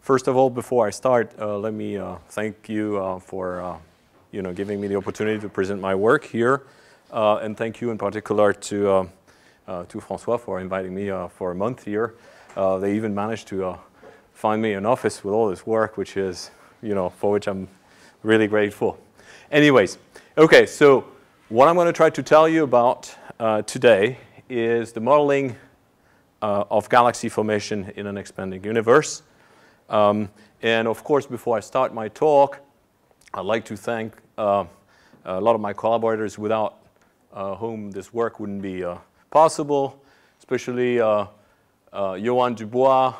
First of all, before I start, let me thank you for giving me the opportunity to present my work here, and thank you in particular to François for inviting me for a month here. They even managed to find me an office with all this work, which is, for which I'm really grateful. Anyways, okay, so what I'm going to try to tell you about today is the modeling of galaxy formation in an expanding universe. And of course, before I start my talk, I'd like to thank a lot of my collaborators without whom this work wouldn't be possible, especially Johan Dubois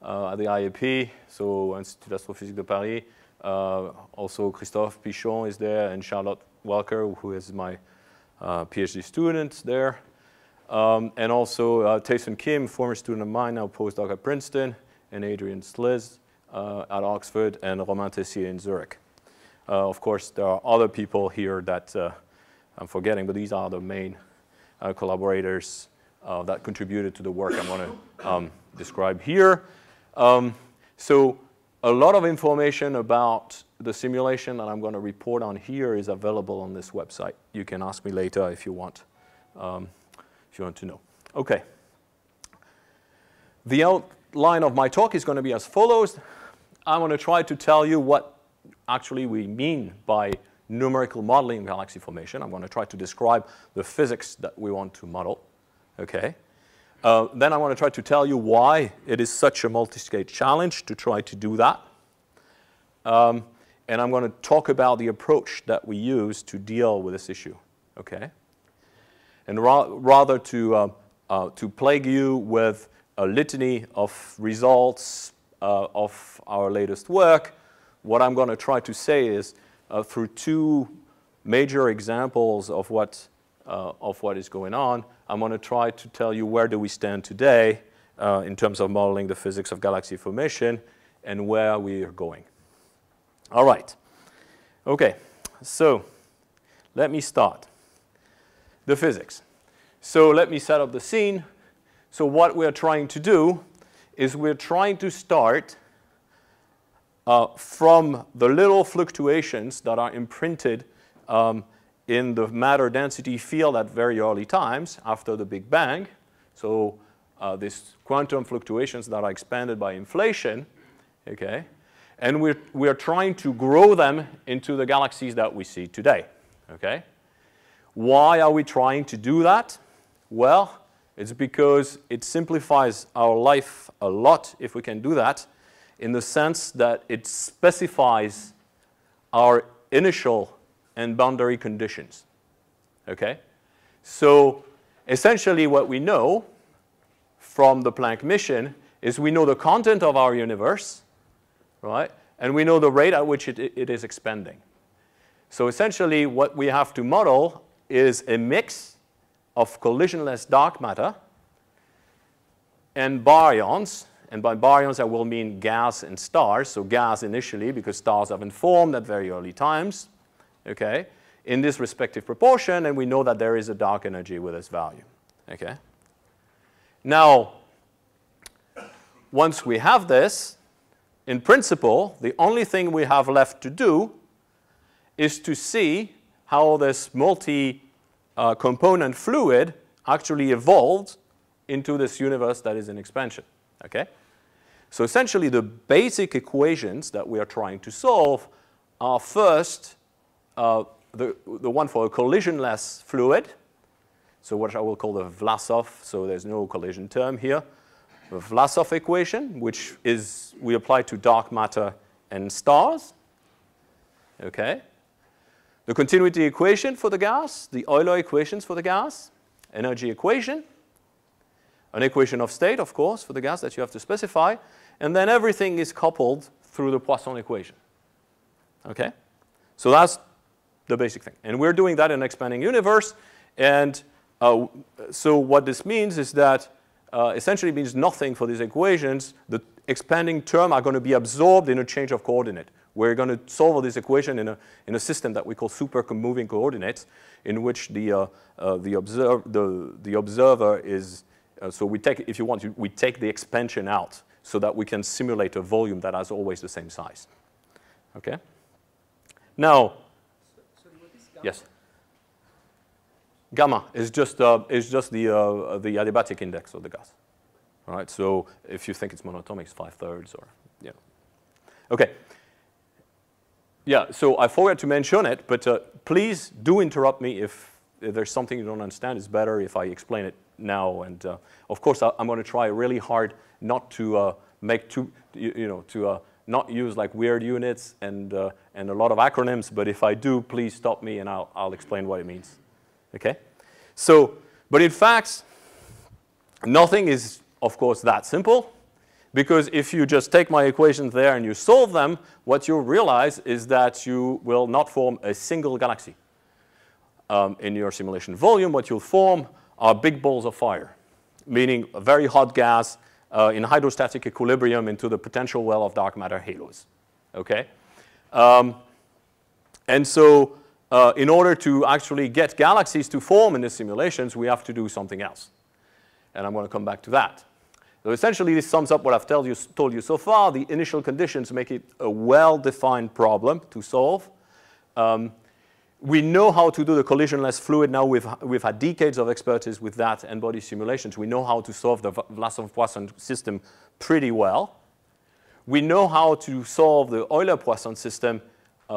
at the IAP, so Institut d'Astrophysique de Paris. Also Christophe Pichon is there, and Charlotte Welker, who is my PhD student there. And also Taesun Kim, former student of mine, now postdoc at Princeton, and Adrian Sliz at Oxford, and Romain Tessier in Zurich. Of course, there are other people here that I'm forgetting, but these are the main collaborators that contributed to the work I'm going to describe here. So a lot of information about the simulation that I'm going to report on here is available on this website. You can ask me later if you want to know. Okay. The outline of my talk is going to be as follows. I'm going to try to tell you what actually we mean by numerical modeling of galaxy formation. I'm going to try to describe the physics that we want to model. Okay. Then I want to try to tell you why it is such a multi-stage challenge to try to do that. And I'm going to talk about the approach that we use to deal with this issue. Okay. And rather to plague you with a litany of results of our latest work, what I'm going to try to say is through two major examples of what is going on, I'm going to try to tell you where do we stand today in terms of modeling the physics of galaxy formation and where we are going. All right. Okay. So let me start. The physics. So let me set up the scene. So what we're trying to do is we're trying to start from the little fluctuations that are imprinted in the matter density field at very early times after the Big Bang. So these quantum fluctuations that are expanded by inflation, okay? And we're trying to grow them into the galaxies that we see today, okay? Why are we trying to do that? Well, it's because it simplifies our life a lot if we can do that, in the sense that it specifies our initial and boundary conditions. Okay? So essentially what we know from the Planck mission is we know the content of our universe, right? And we know the rate at which it is expanding. So essentially what we have to model is a mix of collisionless dark matter and baryons. And by baryons, I will mean gas and stars. So gas initially, because stars haven't formed at very early times, okay, in this respective proportion. And we know that there is a dark energy with this value. Okay. Now, once we have this, in principle, the only thing we have left to do is to see how this multi-component fluid actually evolved into this universe that is in expansion. Okay? So essentially, the basic equations that we are trying to solve are first the one for a collisionless fluid, so what I will call the Vlasov, so there's no collision term here. The Vlasov equation, which is we apply to dark matter and stars. Okay? The continuity equation for the gas, the Euler equations for the gas, energy equation, an equation of state, of course, for the gas that you have to specify, and then everything is coupled through the Poisson equation. Okay? So that's the basic thing. And we're doing that in an expanding universe. And so what this means is that essentially means nothing for these equations. The expanding term are going to be absorbed in a change of coordinate. We're going to solve this equation in a system that we call super-moving coordinates, in which the observer is so we take, if you want, we take the expansion out. so that we can simulate a volume that has always the same size. Okay? Now, yes. Gamma is just the adiabatic index of the gas. All right, so if you think it's monatomic, it's 5/3 or, you know. Okay. Yeah, so I forgot to mention it, but please do interrupt me if there's something you don't understand. It's better if I explain it now. And of course, I'm going to try really hard not to make too, not use like weird units and a lot of acronyms. But if I do, please stop me and I'll explain what it means. Okay? So, but in fact, nothing is, of course, that simple. Because if you just take my equations there and you solve them, what you'll realize is that you will not form a single galaxy. In your simulation volume, what you'll form are big balls of fire, meaning a very hot gas in hydrostatic equilibrium into the potential well of dark matter halos. Okay? And so in order to actually get galaxies to form in the simulations, we have to do something else. And I'm going to come back to that. So essentially, this sums up what I've told you so far. The initial conditions make it a well-defined problem to solve. We know how to do the collisionless fluid now. We've had decades of expertise with that and body simulations. We know how to solve the Vlasov-Poisson system pretty well. We know how to solve the Euler-Poisson system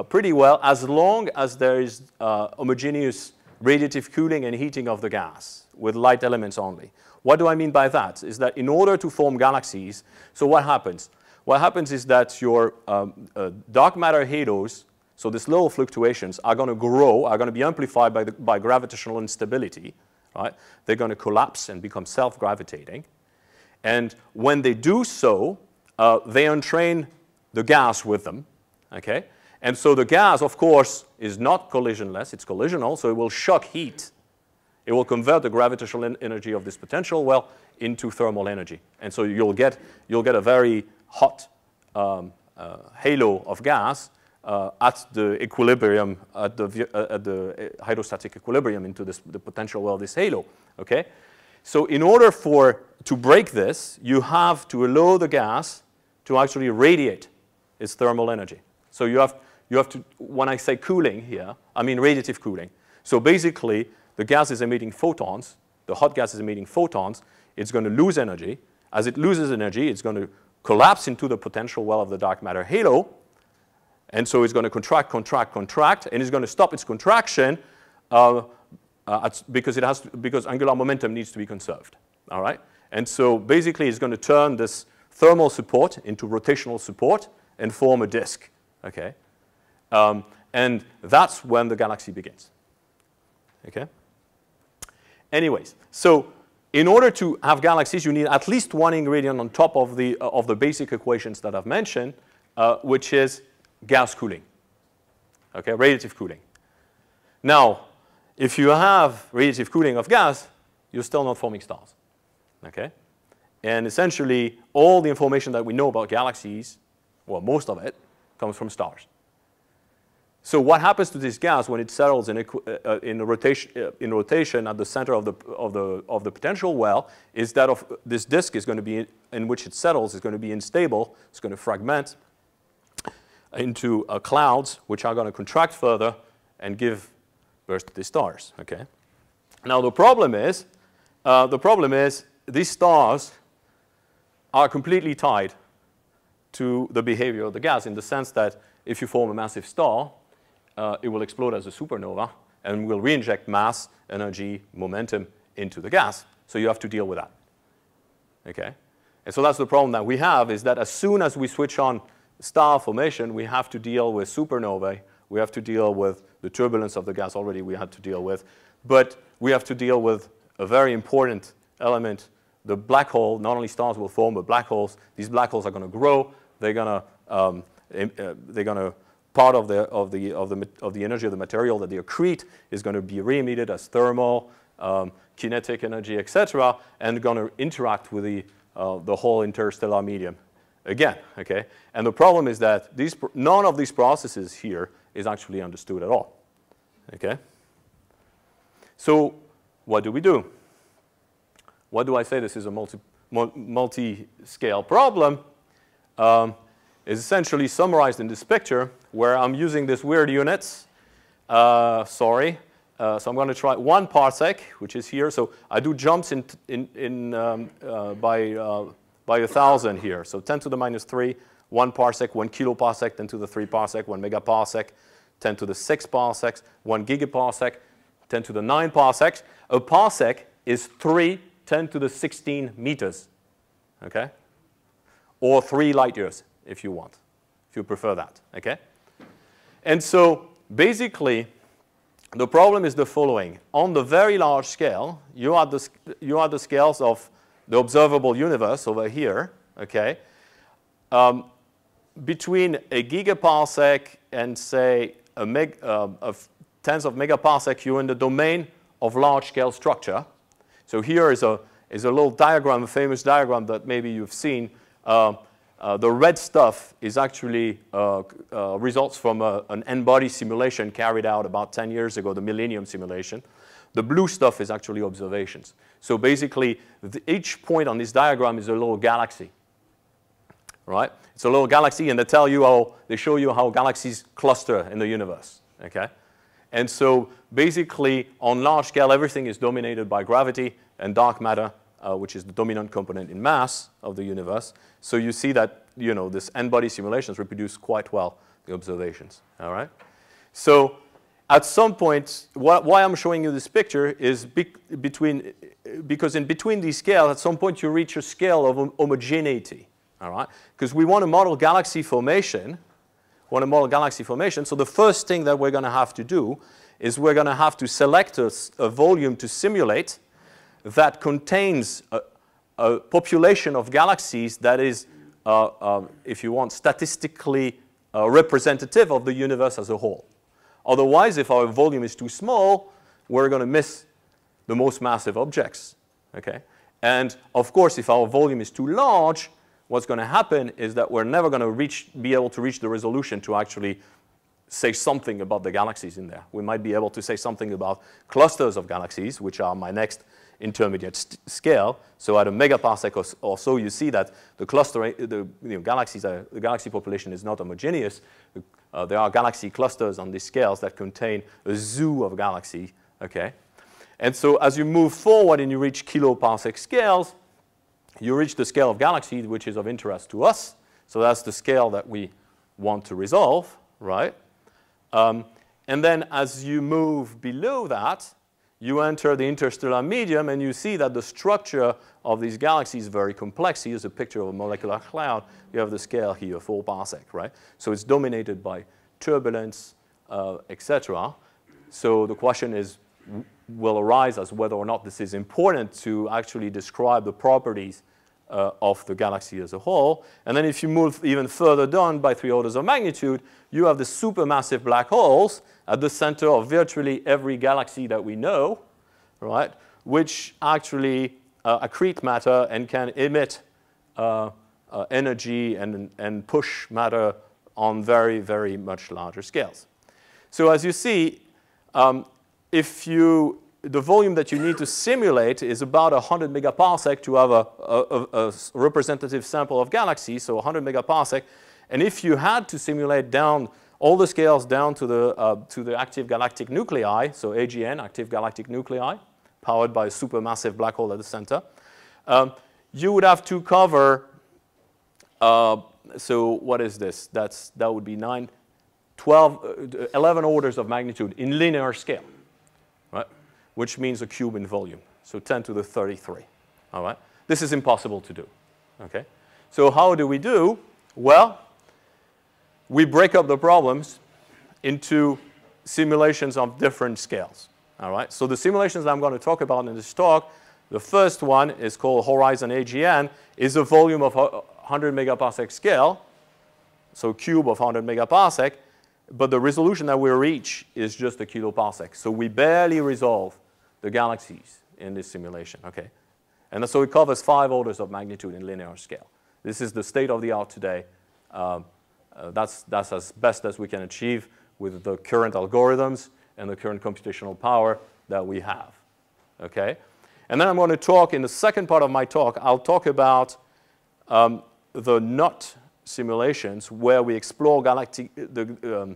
pretty well as long as there is homogeneous radiative cooling and heating of the gas with light elements only. What do I mean by that? Is that in order to form galaxies, so what happens? What happens is that your dark matter halos, so these little fluctuations, are going to grow, are going to be amplified by gravitational instability. Right? They're going to collapse and become self-gravitating. And when they do so, they entrain the gas with them. Okay? And so the gas, of course, is not collisionless. It's collisional, so it will shock heat. It will convert the gravitational energy of this potential well into thermal energy. And so you'll get a very hot halo of gas at the equilibrium, at the hydrostatic equilibrium into the potential well of this halo. Okay? So in order to break this, you have to allow the gas to actually radiate its thermal energy. So you have to, when I say cooling here, I mean radiative cooling. So basically, the gas is emitting photons. The hot gas is emitting photons. It's going to lose energy. As it loses energy, it's going to collapse into the potential well of the dark matter halo. And so it's going to contract, and it's going to stop its contraction because angular momentum needs to be conserved. All right? And so basically, it's going to turn this thermal support into rotational support and form a disk. Okay? And that's when the galaxy begins. Okay? Anyways, so in order to have galaxies, you need at least one ingredient on top of the basic equations that I've mentioned, which is gas cooling. Okay, radiative cooling. Now, if you have radiative cooling of gas, you're still not forming stars. Okay? And essentially, all the information that we know about galaxies, well, most of it, comes from stars. So what happens to this gas when it settles in rotation at the center of the potential well is that this disk is going to be in which it settles is going to be unstable. It's going to fragment into clouds, which are going to contract further and give birth to the stars. Okay. Now the problem is these stars are completely tied to the behavior of the gas in the sense that if you form a massive star, it will explode as a supernova and will reinject mass, energy, momentum into the gas. So you have to deal with that. Okay? And so that's the problem that we have is that as soon as we switch on star formation, we have to deal with supernovae. We have to deal with the turbulence of the gas already we had to deal with. But we have to deal with a very important element. The black hole, not only stars will form, but black holes. These black holes are going to grow. They're going to part of the energy of the material that they accrete is going to be re-emitted as thermal, kinetic energy, etc., and going to interact with the whole interstellar medium again. Okay, and the problem is that none of these processes here is actually understood at all. Okay, so what do we do? Why do I say this is a multi-scale problem? Is essentially summarized in this picture where I'm using these weird units. So I'm going to try 1 parsec, which is here. So I do jumps by 1,000 here. So 10 to the minus 3, 1 parsec, 1 kiloparsec, 10 to the 3 parsec, 1 megaparsec, 10 to the 6 parsecs, 1 gigaparsec, 10 to the 9 parsecs. A parsec is 3 10 to the 16 meters, okay? Or 3 light years, if you want, if you prefer that, okay? And so basically, the problem is the following. On the very large scale, you are the scales of the observable universe over here, okay? Between a gigaparsec and, say, tens of megaparsec, you're in the domain of large-scale structure. So here is a little diagram, a famous diagram that maybe you've seen. The red stuff is actually results from an n-body simulation carried out about 10 years ago, the Millennium simulation. The blue stuff is actually observations. So basically, each point on this diagram is a little galaxy, right? It's a little galaxy, and they show you how galaxies cluster in the universe, okay? And so basically, on large scale, everything is dominated by gravity and dark matter, which is the dominant component in mass of the universe. So you see that, this n-body simulations reproduce quite well the observations, all right? So at some point, why I'm showing you this picture is because in between these scales, at some point you reach a scale of homogeneity, all right? Because we want to model galaxy formation. So the first thing that we're going to have to do is we're going to have to select a volume to simulate that contains a population of galaxies that is, if you want, statistically representative of the universe as a whole. Otherwise, if our volume is too small, we're going to miss the most massive objects, okay? And of course, if our volume is too large, what's going to happen is that we're never going to be able to reach the resolution to actually say something about the galaxies in there. We might be able to say something about clusters of galaxies, which are my next intermediate scale. So at a megaparsec or so, you see that the galaxy population is not homogeneous. There are galaxy clusters on these scales that contain a zoo of galaxies, okay? And so as you move forward and you reach kiloparsec scales, you reach the scale of galaxies, which is of interest to us. So that's the scale that we want to resolve, right? And then as you move below that, you enter the interstellar medium, and you see that the structure of these galaxies is very complex. Here's a picture of a molecular cloud. You have the scale here, 4 parsec, right? So it's dominated by turbulence, etc. So the question will arise as whether or not this is important to actually describe the properties of the galaxy as a whole. And then if you move even further down by 3 orders of magnitude, you have the supermassive black holes at the center of virtually every galaxy that we know, right, which actually accrete matter and can emit energy and push matter on very, very much larger scales. So as you see, the volume that you need to simulate is about 100 megaparsec to have a representative sample of galaxies, so 100 megaparsec. And if you had to simulate down all the scales down to the active galactic nuclei, so AGN, active galactic nuclei, powered by a supermassive black hole at the center, you would have to cover, so what is this? That would be 11 orders of magnitude in linear scale, right? Which means a cube in volume, so 10 to the 33, all right? This is impossible to do, okay? So how do we do? Well, we break up the problems into simulations of different scales, all right? So the simulations I'm going to talk about in this talk, the first one is called Horizon AGN, is a volume of 100 megaparsec scale, so cube of 100 megaparsec, but the resolution that we reach is just a kiloparsec. So we barely resolve the galaxies in this simulation, okay? And so it covers 5 orders of magnitude in linear scale. This is the state of the art today. That's as best as we can achieve with the current algorithms and the current computational power that we have, okay? And then I'm going to talk, in the second part of my talk, I'll talk about the NUT simulations where we explore the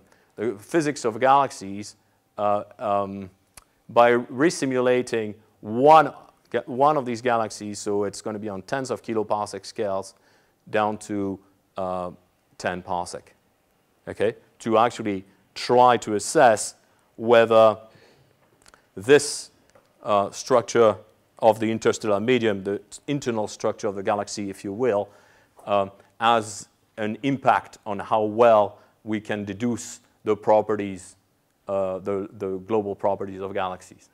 physics of galaxies by resimulating one of these galaxies. So it's going to be on tens of kiloparsec scales down to 10 parsec, okay, to actually try to assess whether this structure of the interstellar medium, the internal structure of the galaxy, if you will, has an impact on how well we can deduce the properties, the global properties of galaxies.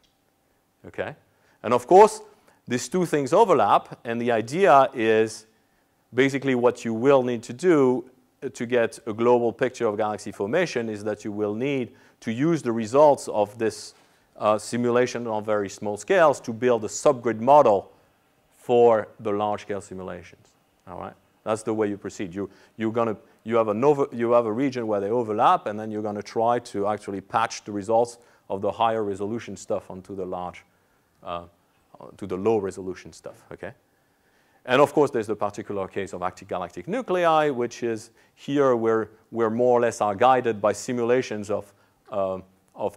Okay? And of course, these two things overlap, and the idea is basically what you will need to do to get a global picture of galaxy formation is that you will need to use the results of this simulation on very small scales to build a subgrid model for the large-scale simulations. All right, that's the way you proceed. You have a region where they overlap, and then you're going to try to actually patch the results of the higher resolution stuff onto the to the low resolution stuff. Okay, and of course there's the particular case of active galactic nuclei, which is here where we're more or less are guided by simulations of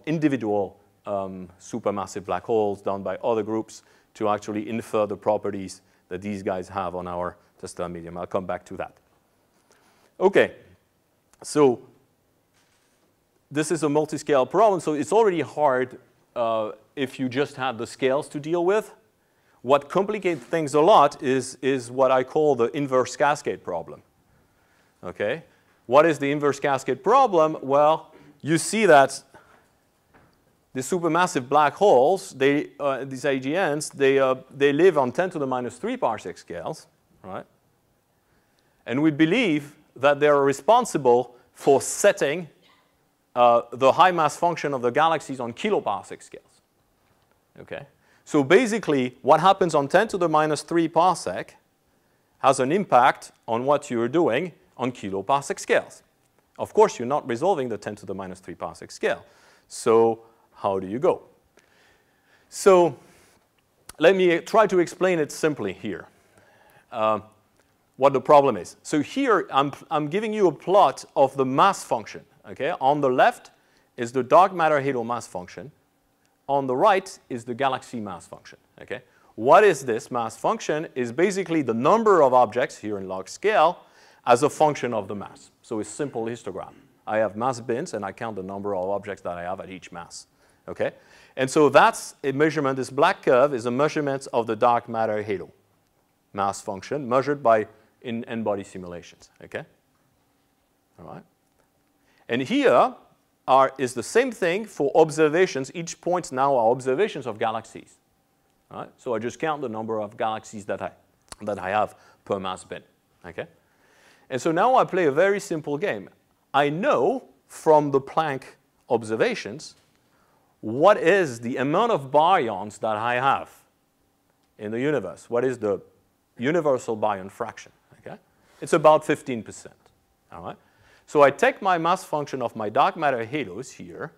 individual supermassive black holes done by other groups to actually infer the properties that these guys have on our interstellar medium. I'll come back to that. Okay, so this is a multi-scale problem, so it's already hard if you just have the scales to deal with. What complicates things a lot is what I call the inverse cascade problem. Okay, what is the inverse cascade problem? Well, you see that the supermassive black holes, these AGNs, they live on 10 to the minus 3 parsec scales, right? And we believe that they're responsible for setting the high mass function of the galaxies on kiloparsec scales. Okay? So basically, what happens on 10 to the minus 3 parsec has an impact on what you're doing on kiloparsec scales. Of course, you're not resolving the 10 to the minus 3 parsec scale. So how do you go? So let me try to explain it simply here, what the problem is. So here, I'm giving you a plot of the mass function. Okay? On the left is the dark matter halo mass function. On the right is the galaxy mass function. Okay? What is this mass function? Is basically the number of objects here in log scale as a function of the mass. So it's simple histogram. I have mass bins, and I count the number of objects that I have at each mass. Okay? And so that's a measurement. This black curve is a measurement of the dark matter halo mass function measured by in n-body simulations. Okay? All right? And here is the same thing for observations. Each point now are observations of galaxies. All right? So I just count the number of galaxies that I have per mass bin. Okay? And so now I play a very simple game. I know from the Planck observations what is the amount of baryons that I have in the universe. What is the universal baryon fraction? Okay? It's about 15%. All right? So I take my mass function of my dark matter halos here,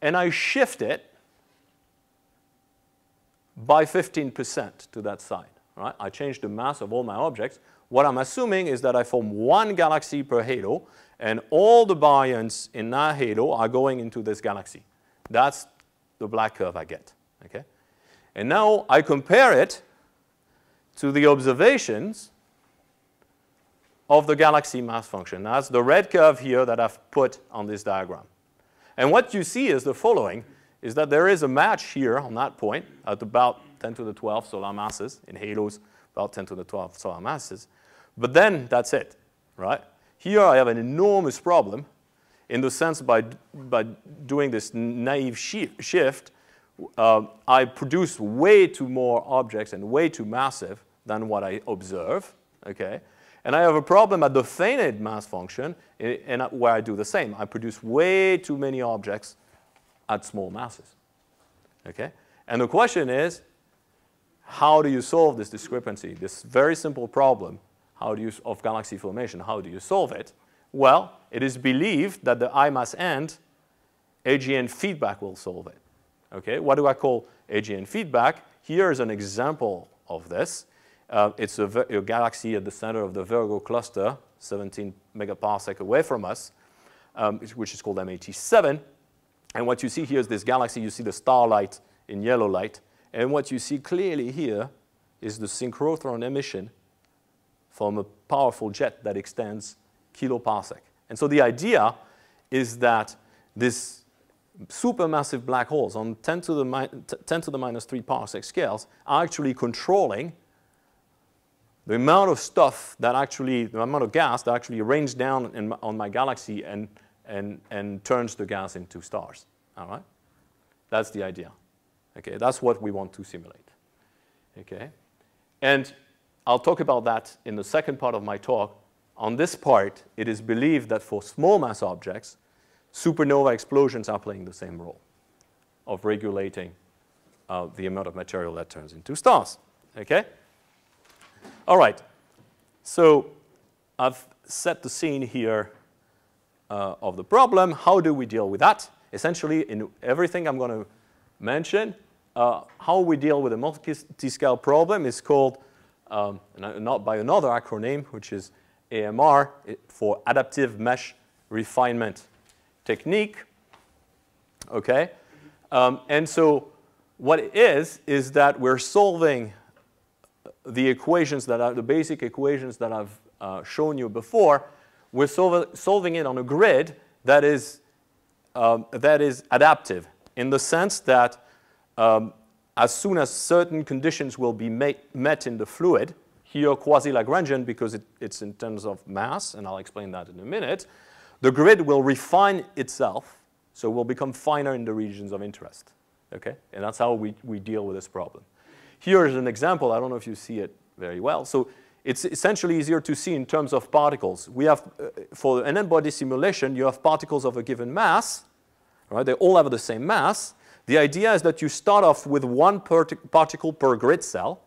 and I shift it by 15% to that side. All right? I change the mass of all my objects. What I'm assuming is that I form one galaxy per halo, and all the baryons in that halo are going into this galaxy. That's the black curve I get. Okay? And now I compare it to the observations of the galaxy mass function. That's the red curve here that I've put on this diagram. And what you see is the following, is that there is a match here on that point at about 10 to the 12 solar masses, in halos about 10 to the 12 solar masses. But then that's it, right? Here I have an enormous problem in the sense by doing this naive shift, I produce way too more objects and way too massive than what I observe, okay? And I have a problem at the finite mass function where I do the same. I produce way too many objects at small masses, okay? And the question is, how do you solve this discrepancy, this very simple problem of galaxy formation? How do you solve it? Well, it is believed that the I mass end AGN feedback will solve it. Okay? What do I call AGN feedback? Here is an example of this. It's a galaxy at the center of the Virgo cluster, 17 megaparsec away from us, which is called M87. And what you see here is this galaxy. You see the starlight in yellow light. And what you see clearly here is the synchrotron emission from a powerful jet that extends kiloparsec. And so the idea is that this supermassive black holes on 10 to the minus 3 parsec scales are actually controlling the amount of stuff that actually, the amount of gas that actually rains down on my galaxy and turns the gas into stars. All right? That's the idea. Okay, that's what we want to simulate. Okay? And I'll talk about that in the second part of my talk. On this part, it is believed that for small mass objects, supernova explosions are playing the same role of regulating the amount of material that turns into stars. Okay? All right. So I've set the scene here of the problem. How do we deal with that? Essentially, in everything I'm going to mention, how we deal with a multi-scale problem is called, not by another acronym, which is AMR, for Adaptive Mesh Refinement Technique. Okay? And so what it is that we're solving the equations that are the basic equations that I've shown you before. We're solving it on a grid that is adaptive in the sense that as soon as certain conditions will be met in the fluid, here quasi-Lagrangian because it's in terms of mass, and I'll explain that in a minute, the grid will refine itself, so it will become finer in the regions of interest. Okay? And that's how we deal with this problem. Here is an example. I don't know if you see it very well. So it's essentially easier to see in terms of particles. We have, for an n-body simulation, you have particles of a given mass. Right? They all have the same mass. The idea is that you start off with one particle per grid cell.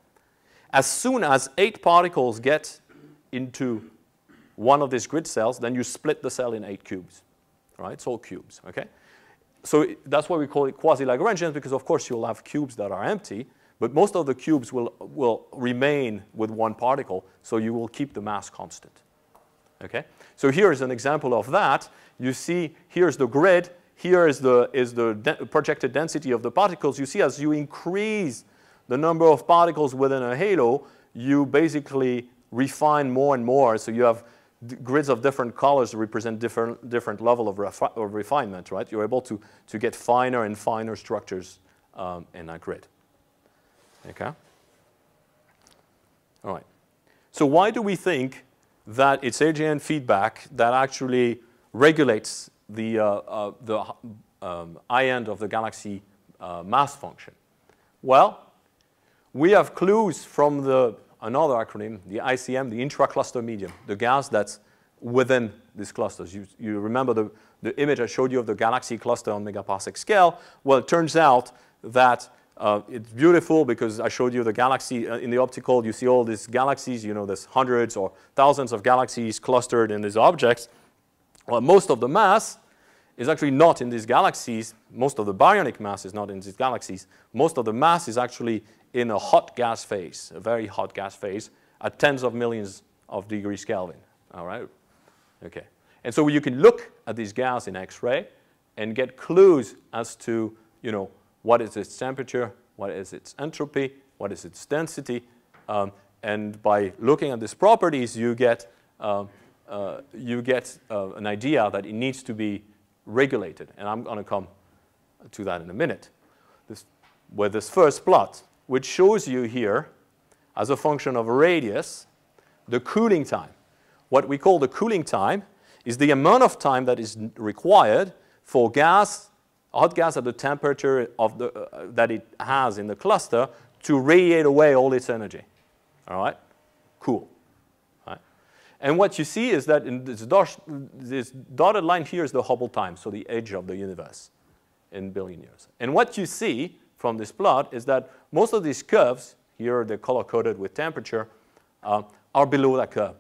As soon as 8 particles get into one of these grid cells, then you split the cell in 8 cubes. Right? It's all cubes. Okay? So that's why we call it quasi-Lagrangian, because of course you'll have cubes that are empty, but most of the cubes will remain with one particle, so you will keep the mass constant. Okay? So here is an example of that. You see, here's the grid. Here is the projected density of the particles. You see, as you increase the number of particles within a halo, you basically refine more and more. So you have grids of different colors represent different level of refinement, right? You're able to get finer and finer structures in a grid. Okay? All right. So why do we think that it's AGN feedback that actually regulates the high end of the galaxy mass function? Well, we have clues from another acronym, the ICM, the intra-cluster medium, the gas that's within these clusters. You remember the image I showed you of the galaxy cluster on megaparsec scale? Well, it turns out that it's beautiful because I showed you the galaxy in the optical. You see all these galaxies. You know, there's hundreds or thousands of galaxies clustered in these objects. Well, most of the mass is actually not in these galaxies. Most of the baryonic mass is not in these galaxies. Most of the mass is actually in a hot gas phase, a very hot gas phase at tens of millions of degrees Kelvin. All right? Okay. And so you can look at these gas in X-ray and get clues as to, you know, what is its temperature, what is its entropy, what is its density. And by looking at these properties, you get an idea that it needs to be regulated. And I'm going to come to that in a minute. With this first plot, which shows you here, as a function of radius, the cooling time. What we call the cooling time is the amount of time that is required for gas, hot gas at the temperature of that it has in the cluster to radiate away all its energy. All right? Cool. All right? And what you see is that in this dotted line here is the Hubble time, so the age of the universe in billion years. And what you see from this plot is that most of these curves, here they're color-coded with temperature, are below that curve,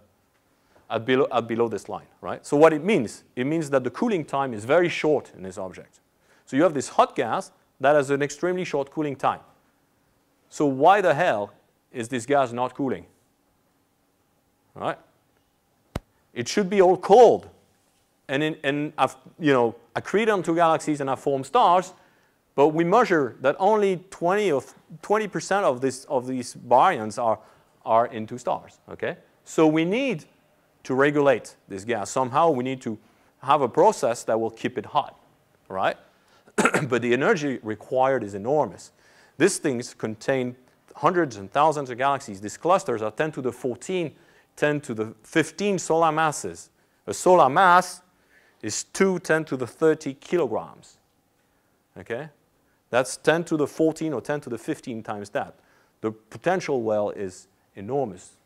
at below this line. Right? So what it means that the cooling time is very short in this object. So you have this hot gas that has an extremely short cooling time. So why the hell is this gas not cooling? All right? It should be all cold. And I've, accrete onto galaxies and have formed stars, but we measure that only 20% of these baryons are into stars. Okay? So we need to regulate this gas. Somehow we need to have a process that will keep it hot. Right? But the energy required is enormous. These things contain hundreds and thousands of galaxies. These clusters are 10 to the 14, 10 to the 15 solar masses. A solar mass is 2 10 to the 30 kilograms. Okay? That's 10 to the 14 or 10 to the 15 times that. The potential well is enormous.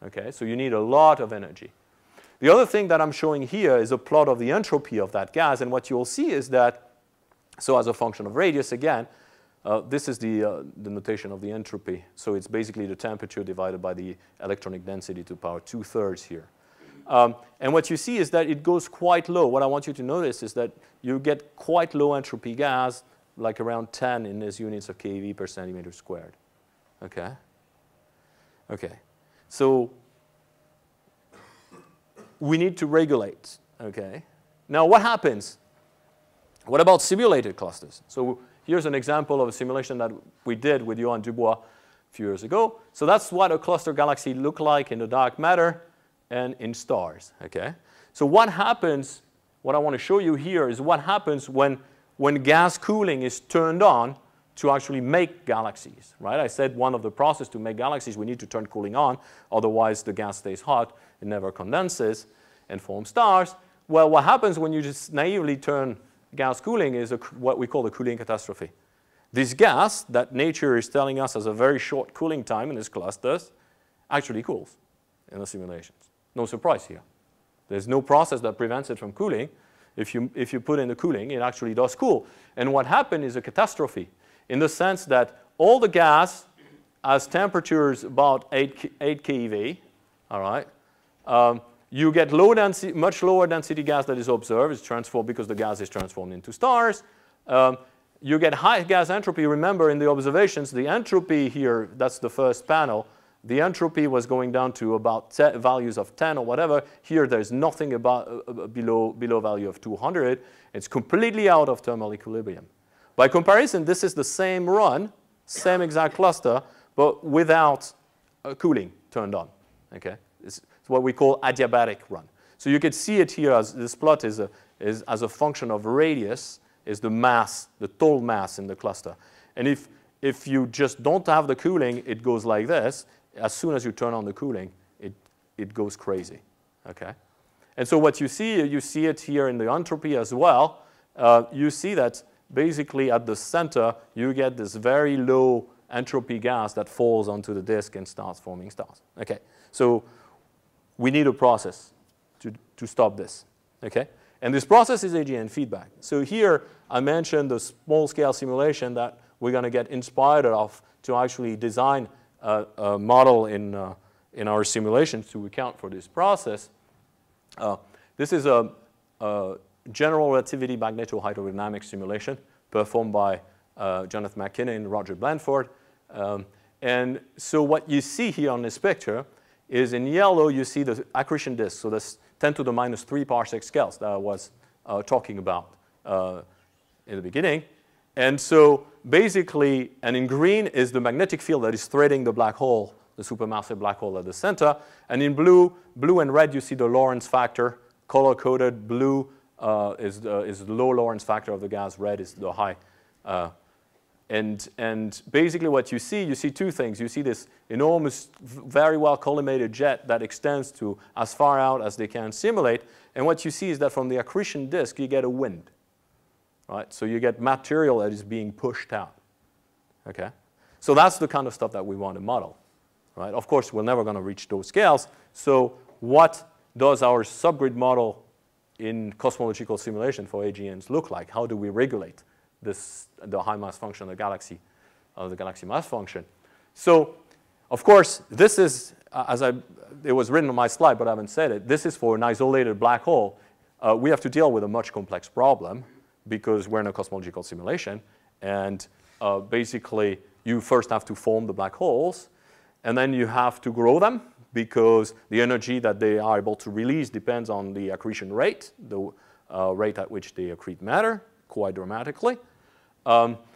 Okay? So you need a lot of energy. The other thing that I'm showing here is a plot of the entropy of that gas. And what you'll see is that, so as a function of radius again, this is the notation of the entropy. So it's basically the temperature divided by the electronic density to the power 2/3 here. And what you see is that it goes quite low. What I want you to notice is that you get quite low entropy gas, like around 10 in these units of keV per centimeter squared. Okay? Okay. So we need to regulate. Okay? Now what happens? What about simulated clusters? So here's an example of a simulation that we did with Julien Devriendt a few years ago. So that's what a cluster galaxy looked like in the dark matter and in stars. Okay? So what happens, what I want to show you here is what happens when gas cooling is turned on to actually make galaxies. Right? I said one of the processes to make galaxies, we need to turn cooling on, otherwise the gas stays hot, it never condenses and forms stars. Well, what happens when you just naively turn gas cooling is what we call the cooling catastrophe. This gas that nature is telling us has a very short cooling time in these clusters actually cools in the simulations. No surprise here. There's no process that prevents it from cooling. If you put in the cooling, it actually does cool. And what happened is a catastrophe in the sense that all the gas has temperatures about 8 keV, all right? You get low density, much lower density gas that is observed. It's transformed because the gas is transformed into stars. You get high gas entropy. Remember, in the observations, the entropy here, that's the first panel, the entropy was going down to about values of 10 or whatever. Here, there's nothing about, below value of 200. It's completely out of thermal equilibrium. By comparison, this is the same run, same exact cluster, but without cooling turned on. Okay? It's what we call adiabatic run. So you can see it here as this plot is as a function of radius, is the mass, the total mass in the cluster. And if you just don't have the cooling, it goes like this. As soon as you turn on the cooling, it goes crazy. Okay? And so what you see it here in the entropy as well. You see that basically at the center, you get this very low entropy gas that falls onto the disk and starts forming stars. Okay? So we need a process to stop this. Okay? And this process is AGN feedback. So here I mentioned the small-scale simulation that we're going to get inspired of to actually design a model in our simulations to account for this process. This is a general relativity magnetohydrodynamic simulation performed by Jonathan McKinnon and Roger Blandford. And so what you see here on this picture is in yellow you see the accretion disk, so this 10 to the minus 3 parsec scales that I was talking about in the beginning. And so basically, and in green is the magnetic field that is threading the black hole, the supermassive black hole at the center. And in blue and red, you see the Lorentz factor. Color-coded blue is the low Lorentz factor of the gas. Red is the high. And basically what you see two things. You see this enormous, very well collimated jet that extends to as far out as they can simulate. And what you see is that from the accretion disk, you get a wind. Right? So you get material that is being pushed out. Okay? So that's the kind of stuff that we want to model. Right? Of course, we're never going to reach those scales. So what does our subgrid model in cosmological simulation for AGNs look like? How do we regulate the high mass function of the galaxy mass function? So, of course, this is, it was written on my slide, but I haven't said it. This is for an isolated black hole. We have to deal with a much complex problem because we're in a cosmological simulation. And basically, you first have to form the black holes, and then you have to grow them, because the energy that they are able to release depends on the accretion rate, the rate at which they accrete matter, quite dramatically.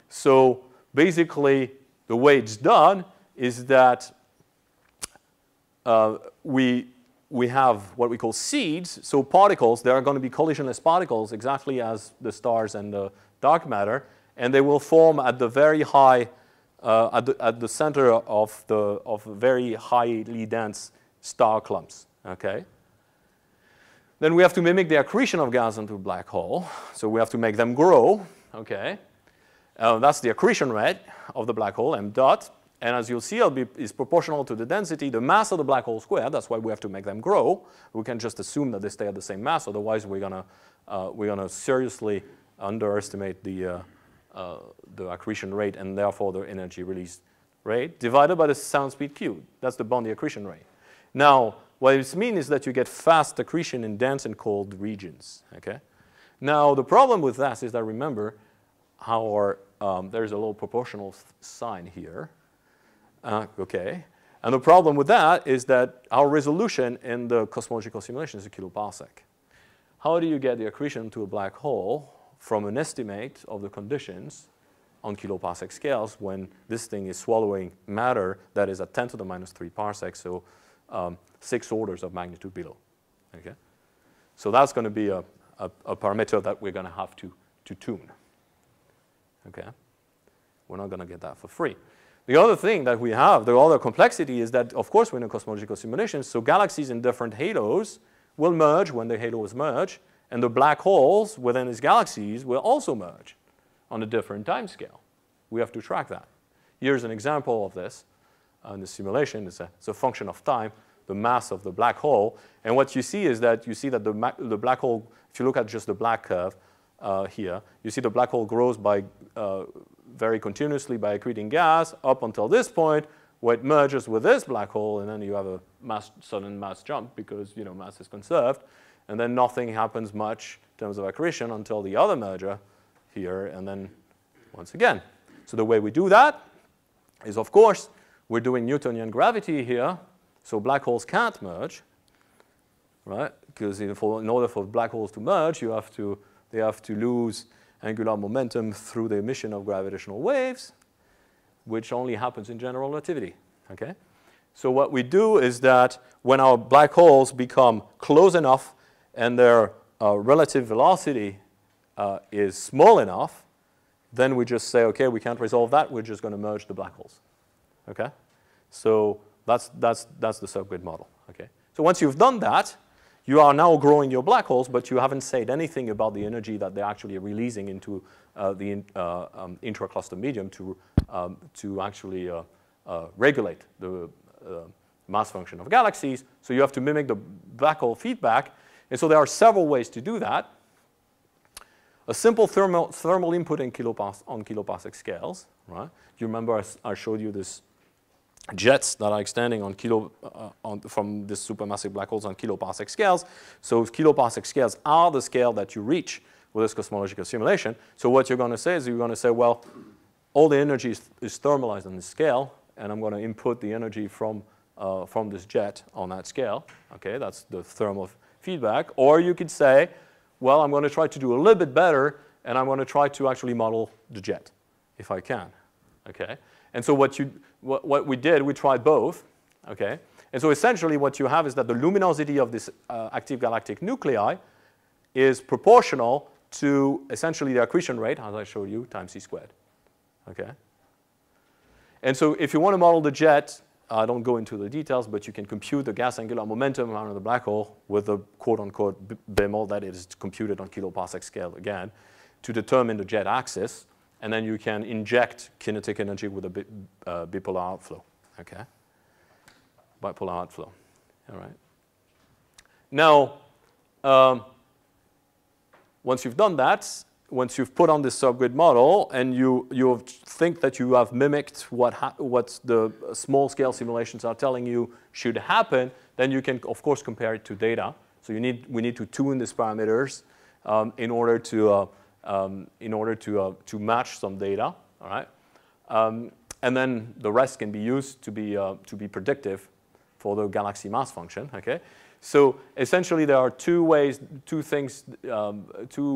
So basically, the way it's done is that we have what we call seeds, so particles. There are going to be collisionless particles, exactly as the stars and the dark matter, and they will form at the very high, at the center of very highly dense star clumps. Okay. Then we have to mimic the accretion of gas into a black hole, so we have to make them grow. Okay. That's the accretion rate of the black hole, m dot. And as you'll see, is proportional to the density, the mass of the black hole squared. That's why we have to make them grow. We can just assume that they stay at the same mass. Otherwise, we're gonna seriously underestimate the accretion rate and therefore the energy release rate divided by the sound speed cubed. That's the Bondi accretion rate. Now, what it means is that you get fast accretion in dense and cold regions. Okay. Now, the problem with that is that remember how there's a little proportional sign here. Okay, and the problem with that is that our resolution in the cosmological simulation is a kiloparsec. How do you get the accretion to a black hole from an estimate of the conditions on kiloparsec scales when this thing is swallowing matter that is at 10 to the minus 3 parsecs, so 6 orders of magnitude below? Okay, so that's going to be a parameter that we're going to have to tune. Okay, we're not going to get that for free. The other thing that we have, the other complexity, is that, of course, we're in a cosmological simulation, so galaxies in different halos will merge when the halos merge, and the black holes within these galaxies will also merge on a different time scale. We have to track that. Here's an example of this in the simulation. It's a function of time, the mass of the black hole. And what you see is that the black hole, if you look at just the black curve here, you see the black hole grows by very continuously by accreting gas up until this point where it merges with this black hole, and then you have a sudden mass jump because mass is conserved, and then nothing happens much in terms of accretion until the other merger here, and then once again. So the way we do that is, of course, we're doing Newtonian gravity here, so black holes can't merge, right? Because in order for black holes to merge, they have to lose angular momentum through the emission of gravitational waves, which only happens in general relativity. Okay? So what we do is that when our black holes become close enough and their relative velocity is small enough, then we just say, okay, we can't resolve that. We're just going to merge the black holes. Okay? So that's the subgrid model. Okay? So once you've done that, you are now growing your black holes, but you haven't said anything about the energy that they're actually releasing into the intracluster medium to actually regulate the mass function of galaxies. So you have to mimic the black hole feedback. And so there are several ways to do that. A simple thermal input on kiloparsec scales. Right? You remember I showed you this jets that are extending from this supermassive black holes on kiloparsec scales. So kiloparsec scales are the scale that you reach with this cosmological simulation. So what you're going to say is you're going to say, well, all the energy is thermalized on this scale, and I'm going to input the energy from this jet on that scale. Okay, that's the thermal feedback. Or you could say, well, I'm going to try to do a little bit better, and I'm going to try to actually model the jet, if I can. Okay, and so what we did, we tried both. Okay, and so essentially what you have is that the luminosity of this active galactic nuclei is proportional to essentially the accretion rate, as I showed you, times c squared. Okay, and so if you want to model the jet, I don't go into the details, but you can compute the gas angular momentum around the black hole with the quote-unquote bemol that is computed on kiloparsec scale again to determine the jet axis, and then you can inject kinetic energy with a bipolar outflow. Okay, bipolar outflow. All right. Now, once you've done that, once you've put on this subgrid model and you think that you have mimicked what the small-scale simulations are telling you should happen, then you can, of course, compare it to data. So we need to tune these parameters in order to match some data. All right. and then the rest can be used to be predictive for the galaxy mass function. Okay, so essentially there are two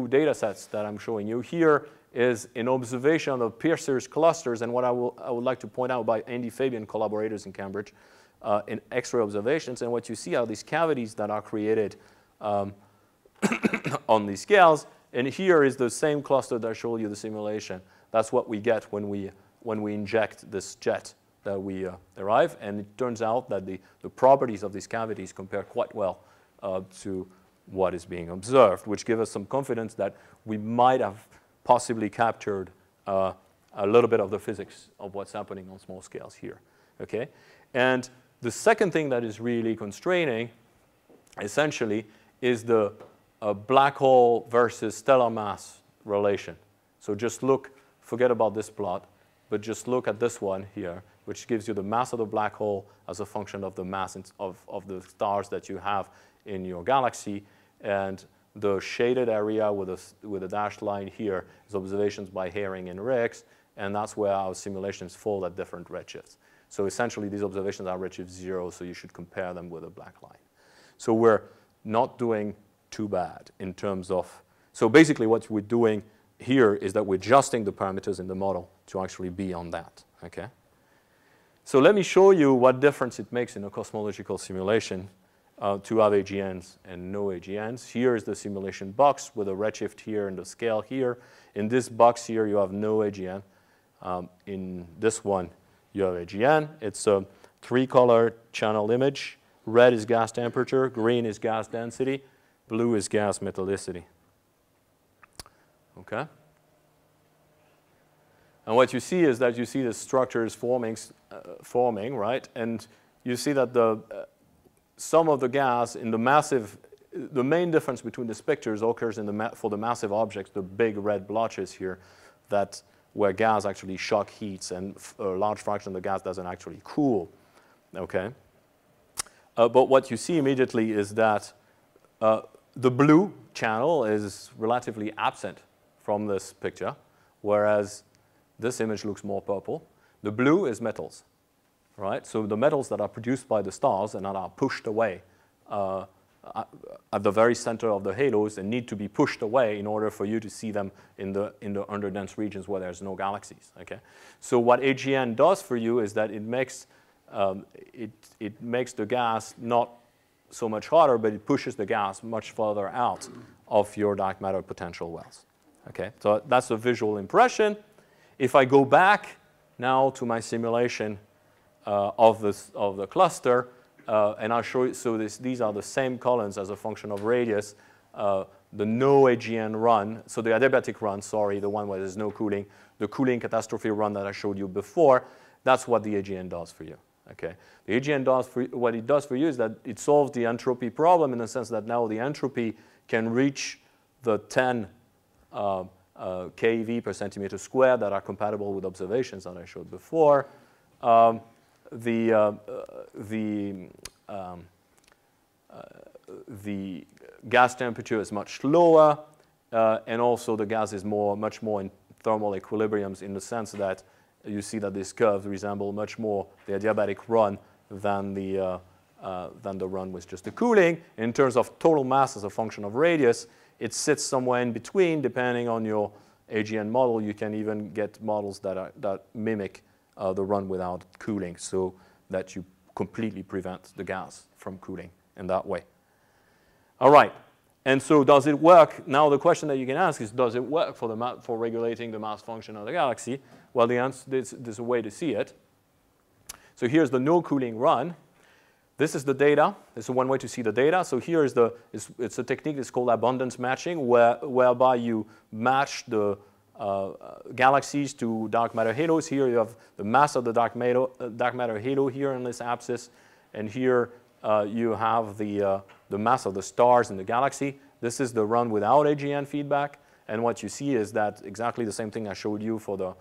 data sets that I'm showing you. Here is an observation of Pierce's clusters, and what I would like to point out by Andy Fabian collaborators in Cambridge in X-ray observations. And what you see are these cavities that are created on these scales. And here is the same cluster that I showed you the simulation. That's what we get when we inject this jet that we derive. And it turns out that the properties of these cavities compare quite well to what is being observed, which gives us some confidence that we might have possibly captured a little bit of the physics of what's happening on small scales here. Okay? And the second thing that is really constraining, essentially, is the black hole versus stellar mass relation. So just look, forget about this plot, but just look at this one here, which gives you the mass of the black hole as a function of the mass of the stars that you have in your galaxy. And the shaded area with a dashed line here is observations by Herring and Rix, and that's where our simulations fall at different redshifts. So essentially, these observations are redshift 0, so you should compare them with a black line. So we're not doing too bad in terms of, so basically what we're doing here is that we're adjusting the parameters in the model to actually be on that, okay? So let me show you what difference it makes in a cosmological simulation to have AGNs and no AGNs. Here is the simulation box with a redshift here and the scale here. In this box here, you have no AGN. In this one, you have AGN. It's a 3-color channel image. Red is gas temperature, green is gas density, blue is gas metallicity. Okay? And what you see is that you see the structures forming, right? And you see that some of the gas in the massive, the main difference between the pictures occurs for the massive objects, the big red blotches here, where gas actually shock heats and a large fraction of the gas doesn't actually cool. Okay? But what you see immediately is that the blue channel is relatively absent from this picture, whereas this image looks more purple. The blue is metals, right? So the metals that are produced by the stars and that are pushed away at the very center of the halos and need to be pushed away in order for you to see them in the underdense regions where there's no galaxies. Okay? So what AGN does for you is that it makes the gas not so much hotter, but it pushes the gas much further out of your dark matter potential wells. Okay? So that's a visual impression. If I go back now to my simulation of the cluster, and I'll show you, so these are the same columns as a function of radius, the no AGN run, so the adiabatic run, sorry, the one where there's no cooling, the cooling catastrophe run that I showed you before, that's what the AGN does for you. Okay? The AGN what it does for you is that it solves the entropy problem in the sense that now the entropy can reach the 10 keV per centimeter squared that are compatible with observations that I showed before. The gas temperature is much lower, and also the gas is much more in thermal equilibriums in the sense that you see that these curves resemble much more the adiabatic run than the run with just the cooling. In terms of total mass as a function of radius, it sits somewhere in between. Depending on your AGN model, you can even get models that mimic the run without cooling, so that you completely prevent the gas from cooling in that way. All right, and so does it work? Now the question that you can ask is, does it work for regulating the mass function of the galaxy? Well, the answer, there's a way to see it. So here's the no cooling run. This is the data. This is one way to see the data. So here is it's a technique that's called abundance matching, whereby you match the galaxies to dark matter halos. Here you have the mass of the dark matter halo here in this axis, and here you have the mass of the stars in the galaxy. This is the run without AGN feedback, and what you see is that exactly the same thing I showed you for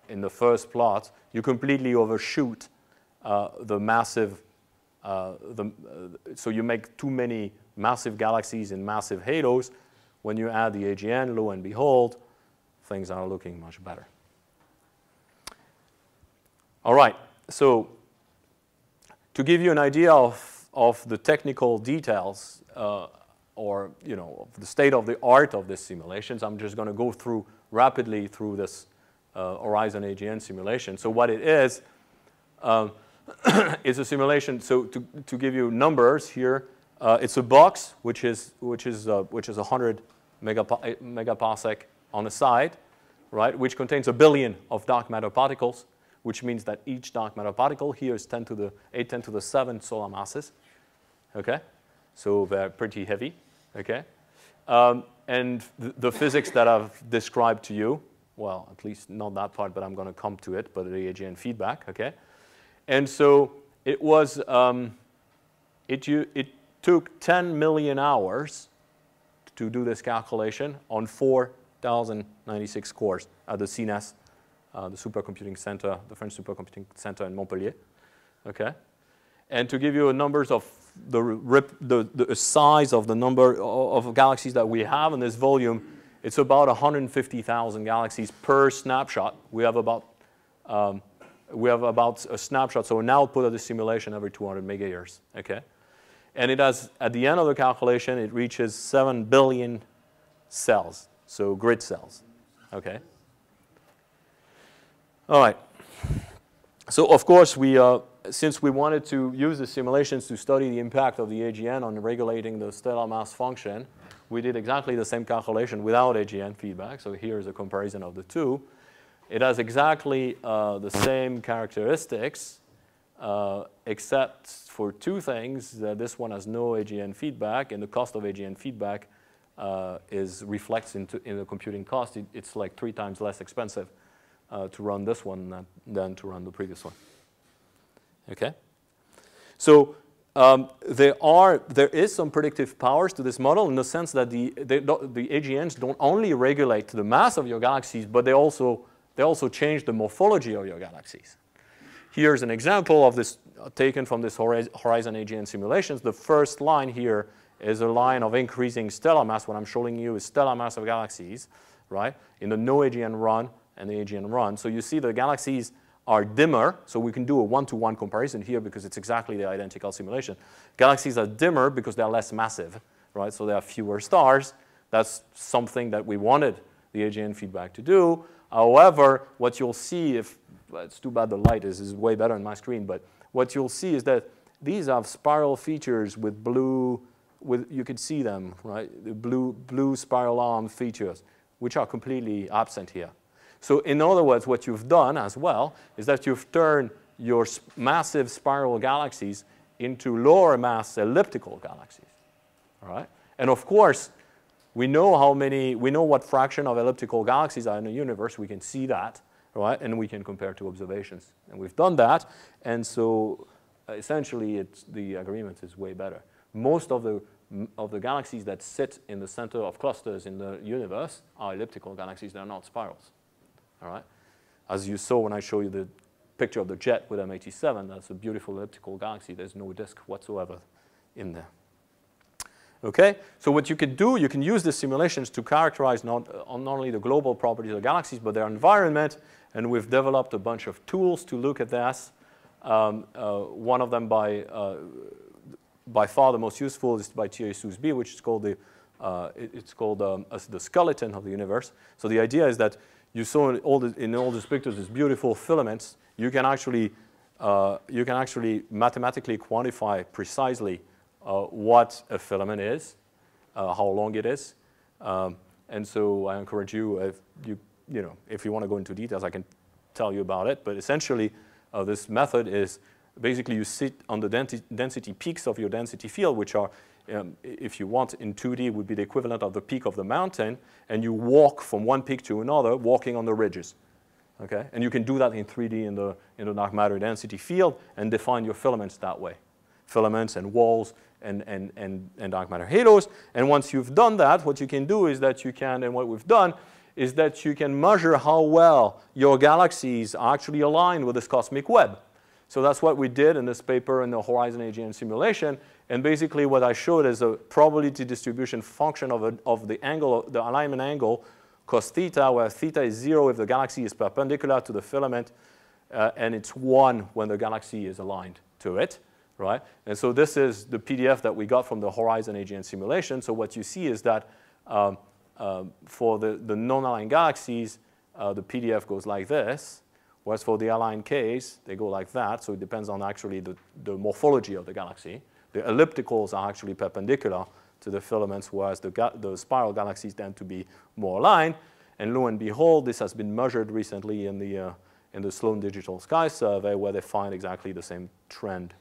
in the first plot. You completely overshoot the massive. So you make too many massive galaxies in massive halos. When you add the AGN, lo and behold, things are looking much better. All right, so to give you an idea of the technical details or of the state of the art of these simulations, I'm just going to go through rapidly through this Horizon AGN simulation. So what it is a simulation. So to give you numbers here, it's a box which is 100 megaparsec on the side, right? Which contains 1 billion of dark matter particles, which means that each dark matter particle here is 10 to the 7 solar masses. Okay, so they're pretty heavy. Okay, and the physics that I've described to you, well, at least not that part, but I'm going to come to it. But the AGN feedback. Okay, and so it was it took 10 million hours to do this calculation on 4,096 cores at the CNES, the supercomputing center, the French supercomputing center in Montpellier. Okay, and to give you numbers of the size of the number of galaxies that we have in this volume, it's about 150,000 galaxies per snapshot. We have about a snapshot, so an output of the simulation every 200 mega years. Okay, and it has, at the end of the calculation, it reaches 7 billion cells, so grid cells. Okay. All right. So of course since we wanted to use the simulations to study the impact of the AGN on regulating the stellar mass function, we did exactly the same calculation without AGN feedback. So here's a comparison of the two. It has exactly the same characteristics, except for two things. This one has no AGN feedback, and the cost of AGN feedback reflects in the computing cost. It's like 3 times less expensive to run this one than to run the previous one. Okay, so there is some predictive powers to this model in the sense that the AGNs don't only regulate the mass of your galaxies, but they also change the morphology of your galaxies. Here's an example of this taken from this Horizon AGN simulations. The first line here is a line of increasing stellar mass. What I'm showing you is stellar mass of galaxies, right, in the no AGN run and the AGN run. So you see the galaxies are dimmer, so we can do a one-to-one comparison here because it's exactly the identical simulation. Galaxies are dimmer because they're less massive, right? So there are fewer stars. That's something that we wanted the AGN feedback to do. However, what you'll see, it's too bad the light is way better on my screen, but what you'll see is that these have spiral features with blue, you could see them, right? The blue spiral arm features, which are completely absent here. So in other words, what you've done as well is that you've turned your massive spiral galaxies into lower mass elliptical galaxies. All right? And of course, we know what fraction of elliptical galaxies are in the universe. We can see that, right? And we can compare to observations. And we've done that. And so essentially, the agreement is way better. Most of the galaxies that sit in the center of clusters in the universe are elliptical galaxies. They're not spirals. All right? As you saw when I showed you the picture of the jet with M87, that's a beautiful elliptical galaxy. There's no disk whatsoever in there. Okay? So what you can do, you can use the simulations to characterize not only the global properties of galaxies, but their environment. And we've developed a bunch of tools to look at this. One of them by far the most useful is by Thierry Sousby, which is called the skeleton of the universe. So the idea is that you saw in all these pictures these beautiful filaments. You can actually mathematically quantify precisely what a filament is, how long it is, and so I encourage you, if you want to go into details, I can tell you about it. But essentially, this method is basically you sit on the density peaks of your density field, which are, if you want, in 2D would be the equivalent of the peak of the mountain, and you walk from one peak to another, walking on the ridges. Okay, and you can do that in 3D in the dark matter density field and define your filaments that way, filaments and walls and dark matter halos. And once you've done that, what you can do is that you can, and what we've done is that you can measure how well your galaxies are actually aligned with this cosmic web. So that's what we did in this paper in the Horizon AGN simulation. And basically what I showed is a probability distribution function of the angle, the alignment angle, cos theta, where theta is 0 if the galaxy is perpendicular to the filament, and it's 1 when the galaxy is aligned to it, right? And so this is the PDF that we got from the Horizon AGN simulation. So what you see is that for the non-aligned galaxies, the PDF goes like this, whereas for the aligned case, they go like that. So it depends on actually the morphology of the galaxy. The ellipticals are actually perpendicular to the filaments, whereas the spiral galaxies tend to be more aligned. And lo and behold, this has been measured recently in the Sloan Digital Sky Survey, where they find exactly the same trend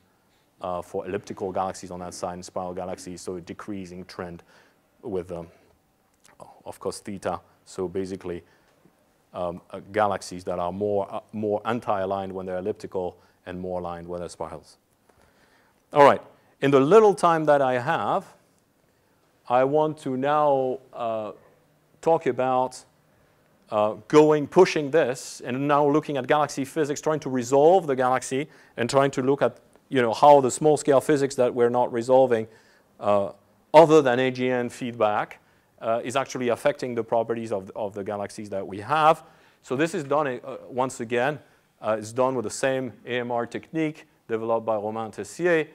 for elliptical galaxies on that side and spiral galaxies, so a decreasing trend with, of course, theta. So basically, galaxies that are more anti-aligned when they're elliptical and more aligned when they're spirals. All right. In the little time that I have, I want to now talk about pushing this, and now looking at galaxy physics, trying to resolve the galaxy, and trying to look at how the small-scale physics that we're not resolving, other than AGN feedback, is actually affecting the properties of the galaxies that we have. So this is done, once again, it's done with the same AMR technique developed by Romain Tessier.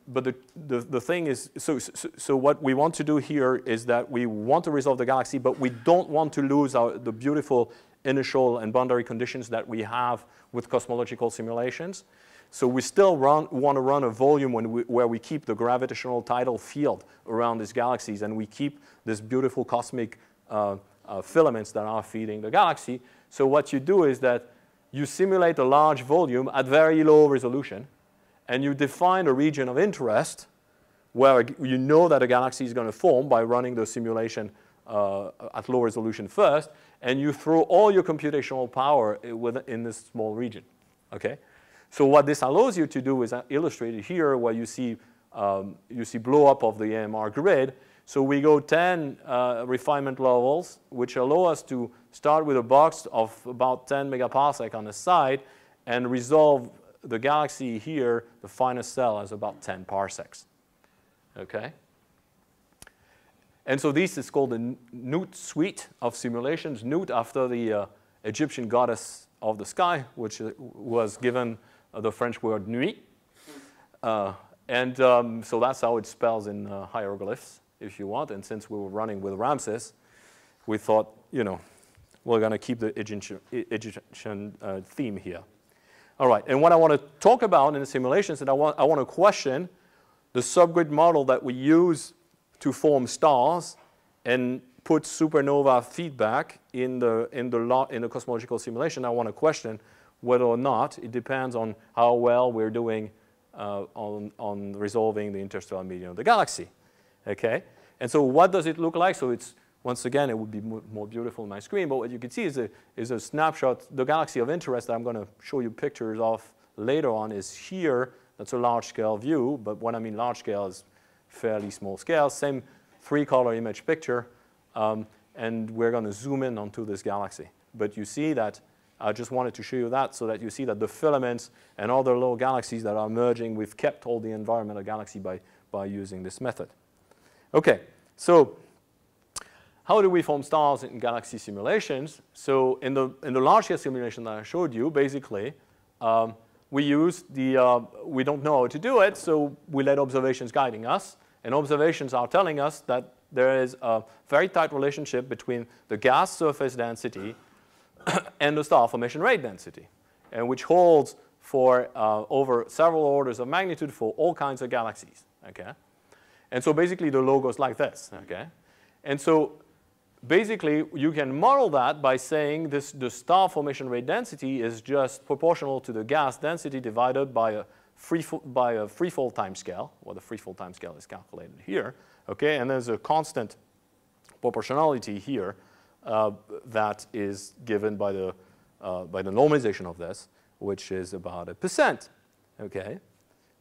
But the thing is, so what we want to do here is that we want to resolve the galaxy, but we don't want to lose the beautiful initial and boundary conditions that we have with cosmological simulations. So we still want to run a volume where we keep the gravitational tidal field around these galaxies, and we keep this beautiful cosmic filaments that are feeding the galaxy. So what you do is that you simulate a large volume at very low resolution, and you define a region of interest where you know that a galaxy is going to form by running the simulation at low resolution first, and you throw all your computational power in this small region. Okay? So what this allows you to do is illustrated here, where you see blow up of the AMR grid. So we go 10 refinement levels, which allow us to start with a box of about 10 megaparsec on the side and resolve the galaxy here, the finest cell, has about 10 parsecs. Okay? And so this is called the Nut suite of simulations, Nut after the Egyptian goddess of the sky, which was given the French word nuit. So that's how it spells in hieroglyphs, if you want. And since we were running with Ramses, we thought, we're going to keep the Egyptian theme here. All right, and what I want to talk about in the simulations is that I want to question the subgrid model that we use to form stars and put supernova feedback in the cosmological simulation. I want to question whether or not it depends on how well we're doing on resolving the interstellar medium of the galaxy. Okay, and so what does it look like? So it's, once again, it would be more beautiful on my screen, but what you can see is a snapshot. The galaxy of interest that I'm going to show you pictures of later on is here. That's a large-scale view, but when I mean large-scale is fairly small scale. Same 3-color image picture, and we're going to zoom in onto this galaxy. But you see that, I just wanted to show you that so that you see that the filaments and other little galaxies that are merging, we've kept all the environmental galaxy by using this method. Okay, so how do we form stars in galaxy simulations? So in the large-scale simulation that I showed you, basically, we use we don't know how to do it, so we let observations guiding us. And observations are telling us that there is a very tight relationship between the gas surface density and the star formation rate density, and which holds for over several orders of magnitude for all kinds of galaxies. Okay? And so basically the law goes like this. Okay? And so basically, you can model that by saying the star formation rate density is just proportional to the gas density divided by a free-fall time scale. Well, the free-fall time scale is calculated here. Okay, and there's a constant proportionality here that is given by the normalization of this, which is about 1%. Okay,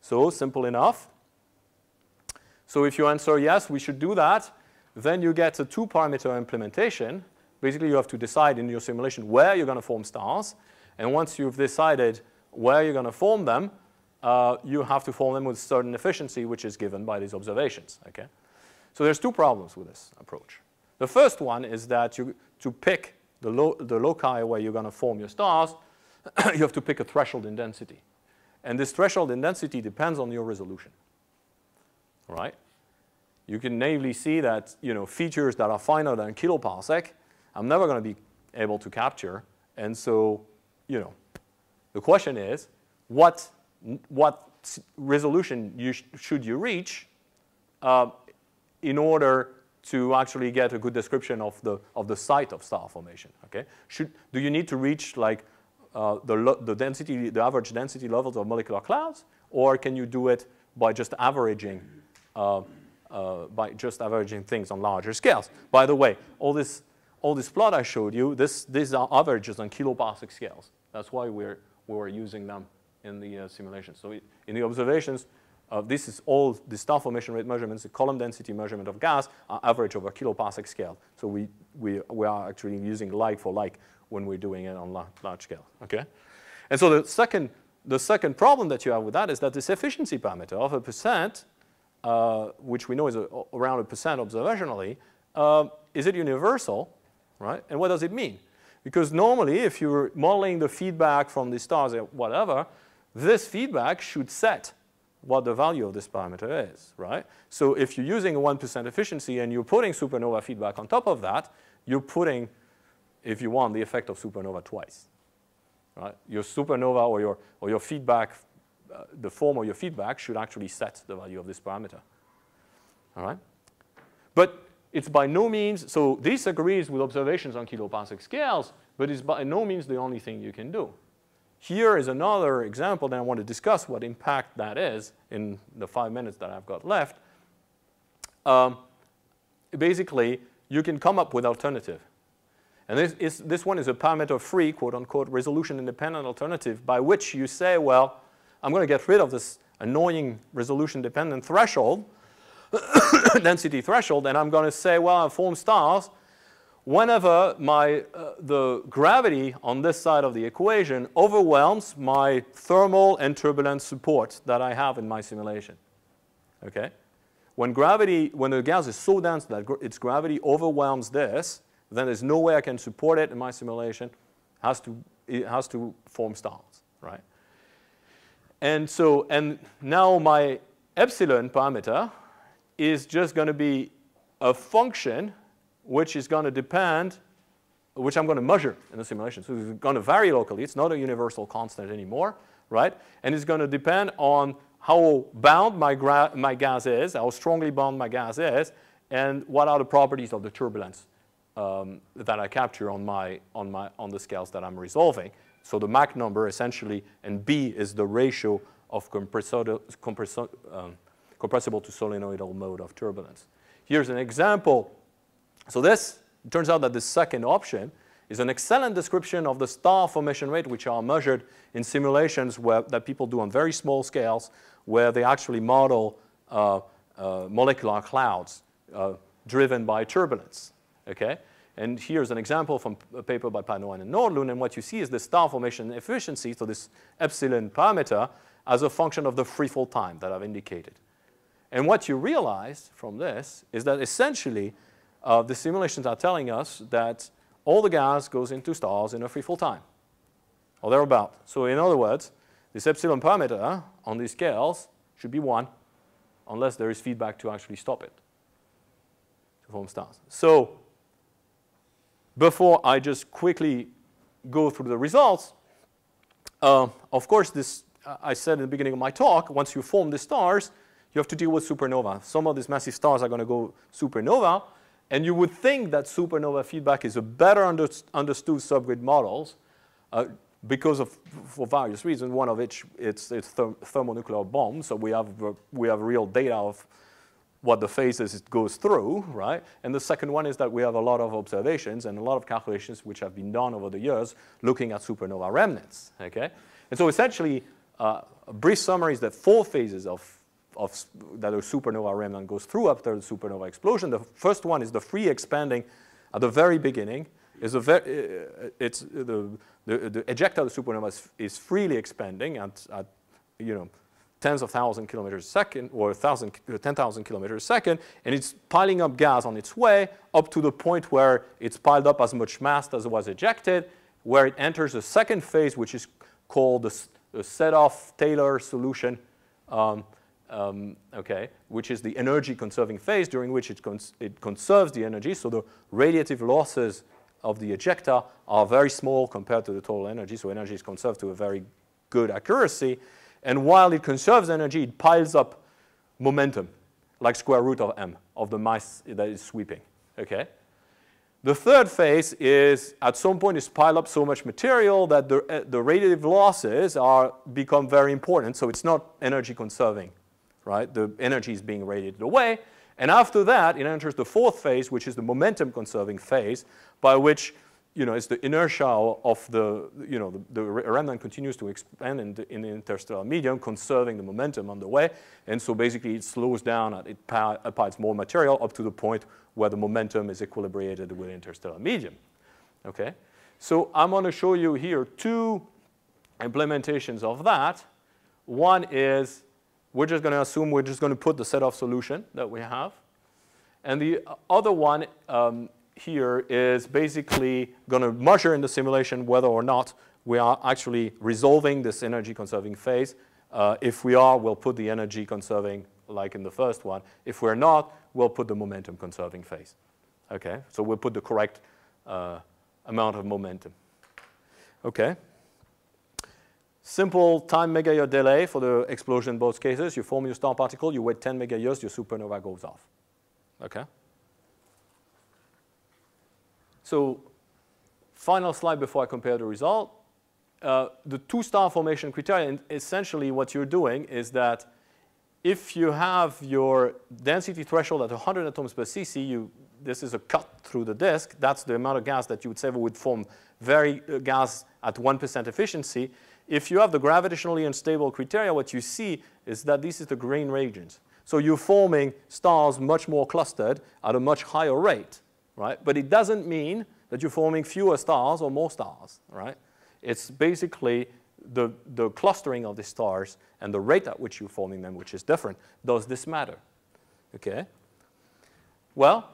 so simple enough. So if you answer yes, we should do that, then you get a 2-parameter implementation. Basically, you have to decide in your simulation where you're going to form stars. And once you've decided where you're going to form them, you have to form them with certain efficiency, which is given by these observations. Okay? So there's 2 problems with this approach. The first one is that to pick the loci where you're going to form your stars, you have to pick a threshold in density. And this threshold in density depends on your resolution, right? You can naively see that, features that are finer than kiloparsec, I'm never going to be able to capture. And so, the question is, what resolution should you reach in order to actually get a good description of the site of star formation? Okay, do you need to reach like the average density levels of molecular clouds, or can you do it by just averaging things on larger scales? By the way, all this plot I showed you, these are averages on kiloparsec scales. That's why we were using them in the simulation. So in the observations, this is all the star formation rate measurements, the column density measurement of gas are average over kiloparsec scale. So we are actually using like for like when we're doing it on large scale. Okay, and so the second problem that you have with that is that this efficiency parameter of 1%, which we know is around 1% observationally, is it universal, right? And what does it mean? Because normally, if you're modeling the feedback from the stars or whatever, this feedback should set what the value of this parameter is, right? So if you're using a 1% efficiency and you're putting supernova feedback on top of that, you're putting, if you want, the effect of supernova twice, right? Your supernova or your feedback, the form of your feedback should actually set the value of this parameter, all right? But it's by no means, so this agrees with observations on kiloparsec scales, but it's by no means the only thing you can do. Here is another example that I want to discuss what impact that is in the 5 minutes that I've got left. Basically, you can come up with alternative. And this one is a parameter-free, quote-unquote, resolution-independent alternative by which you say, well, I'm going to get rid of this annoying resolution-dependent threshold, density threshold, and I'm going to say, well, I form stars whenever the gravity on this side of the equation overwhelms my thermal and turbulent support that I have in my simulation. Okay? When the gas is so dense that its gravity overwhelms this, then there's no way I can support it in my simulation. It has to form stars, right? And now my epsilon parameter is just going to be a function which is going to depend, which I'm going to measure in the simulation. So it's going to vary locally. It's not a universal constant anymore, right? And it's going to depend on how bound my gas is, how strongly bound my gas is, and what are the properties of the turbulence that I capture on the scales that I'm resolving. So the Mach number essentially, and B is the ratio of compressible to solenoidal mode of turbulence. Here's an example. So it turns out that the second option is an excellent description of the star formation rate, which are measured in simulations that people do on very small scales, where they actually model molecular clouds driven by turbulence. Okay? And here's an example from a paper by Panoan and Nordlund, and what you see is the star formation efficiency, so this epsilon parameter, as a function of the free fall time that I've indicated. And what you realize from this is that essentially the simulations are telling us that all the gas goes into stars in a free fall time, or thereabout. So in other words, this epsilon parameter on these scales should be 1, unless there is feedback to actually stop it to form stars. So before I just quickly go through the results, of course, I said in the beginning of my talk, once you form the stars, you have to deal with supernova. Some of these massive stars are going to go supernova, and you would think that supernova feedback is a better understood subgrid models for various reasons. One of which it's thermonuclear bombs, so we have real data of what the phases it goes through, right? And the second one is that we have a lot of observations and a lot of calculations which have been done over the years looking at supernova remnants. Okay, and so essentially, a brief summary is that 4 phases that a supernova remnant goes through after the supernova explosion. The first one is the free expanding at the very beginning. The ejecta of the supernova is freely expanding at tens of thousands kilometers a second, or 10,000 kilometers a second, and it's piling up gas on its way up to the point where it's piled up as much mass as was ejected, where it enters a second phase, which is called the set-off-Taylor solution, okay, which is the energy-conserving phase, during which it conserves the energy. So the radiative losses of the ejecta are very small compared to the total energy. So energy is conserved to a very good accuracy. And while it conserves energy, it piles up momentum, like square root of m, of the mass that is sweeping. Okay? The third phase is, at some point, is pile up so much material that the radiative losses become very important. So it's not energy conserving, right? The energy is being radiated away. And after that, it enters the fourth phase, which is the momentum conserving phase, by which, it's the inertia of the remnant continues to expand in the interstellar medium, conserving the momentum on the way. And so basically it slows down and it piles more material up to the point where the momentum is equilibrated with the interstellar medium. Okay? So I'm going to show you here two implementations of that. One is, we're just going to assume we're just going to put the set-off solution that we have. And the other one here is basically going to measure in the simulation whether or not we are actually resolving this energy conserving phase. If we are, we'll put the energy conserving like in the first one. If we're not, we'll put the momentum conserving phase. Okay, so we'll put the correct amount of momentum. Okay. Simple time megayear delay for the explosion in both cases. You form your star particle, you wait 10 megayears, your supernova goes off. Okay. So final slide before I compare the result. The two-star formation criteria, and essentially what you're doing is that if you have your density threshold at 100 atoms per cc, this is a cut through the disk. That's the amount of gas that you would say would form gas at 1% efficiency. If you have the gravitationally unstable criteria, what you see is that this is the green regions. So you're forming stars much more clustered at a much higher rate, right? But it doesn't mean that you're forming fewer stars or more stars, right? It's basically the clustering of the stars and the rate at which you're forming them, which is different. Does this matter? Okay. Well,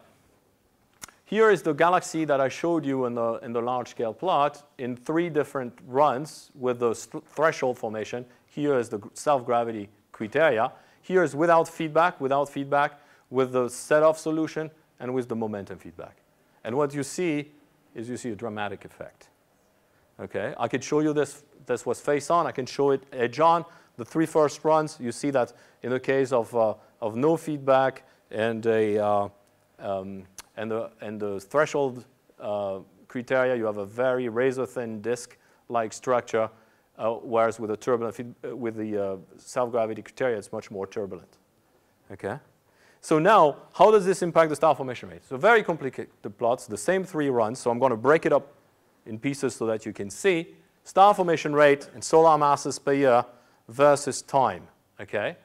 here is the galaxy that I showed you in the large-scale plot in 3 different runs with the threshold formation. Here is the self-gravity criteria. Here is without feedback, with the set-off solution, and with the momentum feedback. And what you see is you see a dramatic effect. Okay, I could show you this. This was face on. I can show it edge on. The 3 first runs, you see that in the case of no feedback and the threshold criteria, you have a very razor-thin disk-like structure, whereas with the self-gravity criteria, it's much more turbulent. Okay. So now, how does this impact the star formation rate? So very complicated plots, the same 3 runs. So I'm going to break it up in pieces so that you can see star formation rate and solar masses per year versus time. Okay.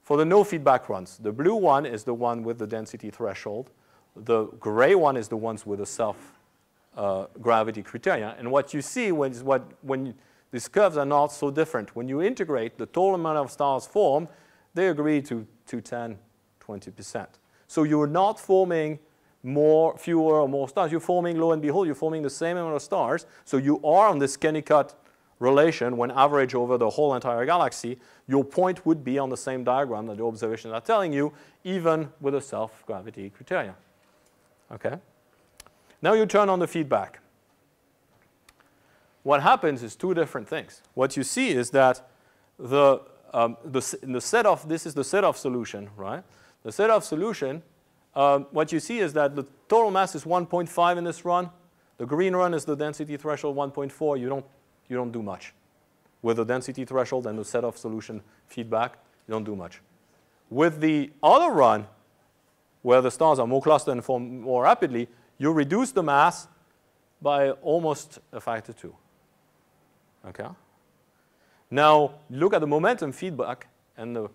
For the no feedback runs, the blue one is the one with the density threshold. The gray one is the ones with the self-gravity criteria. And what you see when these curves are not so different. When you integrate the total amount of stars formed, they agree to 10, 20%. So you're not forming fewer or more stars. You're forming, lo and behold, you're forming the same amount of stars. So you are on this Kennicott relation when average over the whole entire galaxy. Your point would be on the same diagram that the observations are telling you, even with the self-gravity criteria. Okay. Now you turn on the feedback. What happens is 2 different things. What you see is that this is the set-off solution, right? The set-off solution, what you see is that the total mass is 1.5 in this run. The green run is the density threshold 1.4. You don't do much. With the density threshold and the set-off solution feedback, you don't do much. With the other run, where the stars are more clustered and form more rapidly, you reduce the mass by almost a factor 2. Okay? Now, look at the momentum feedback, and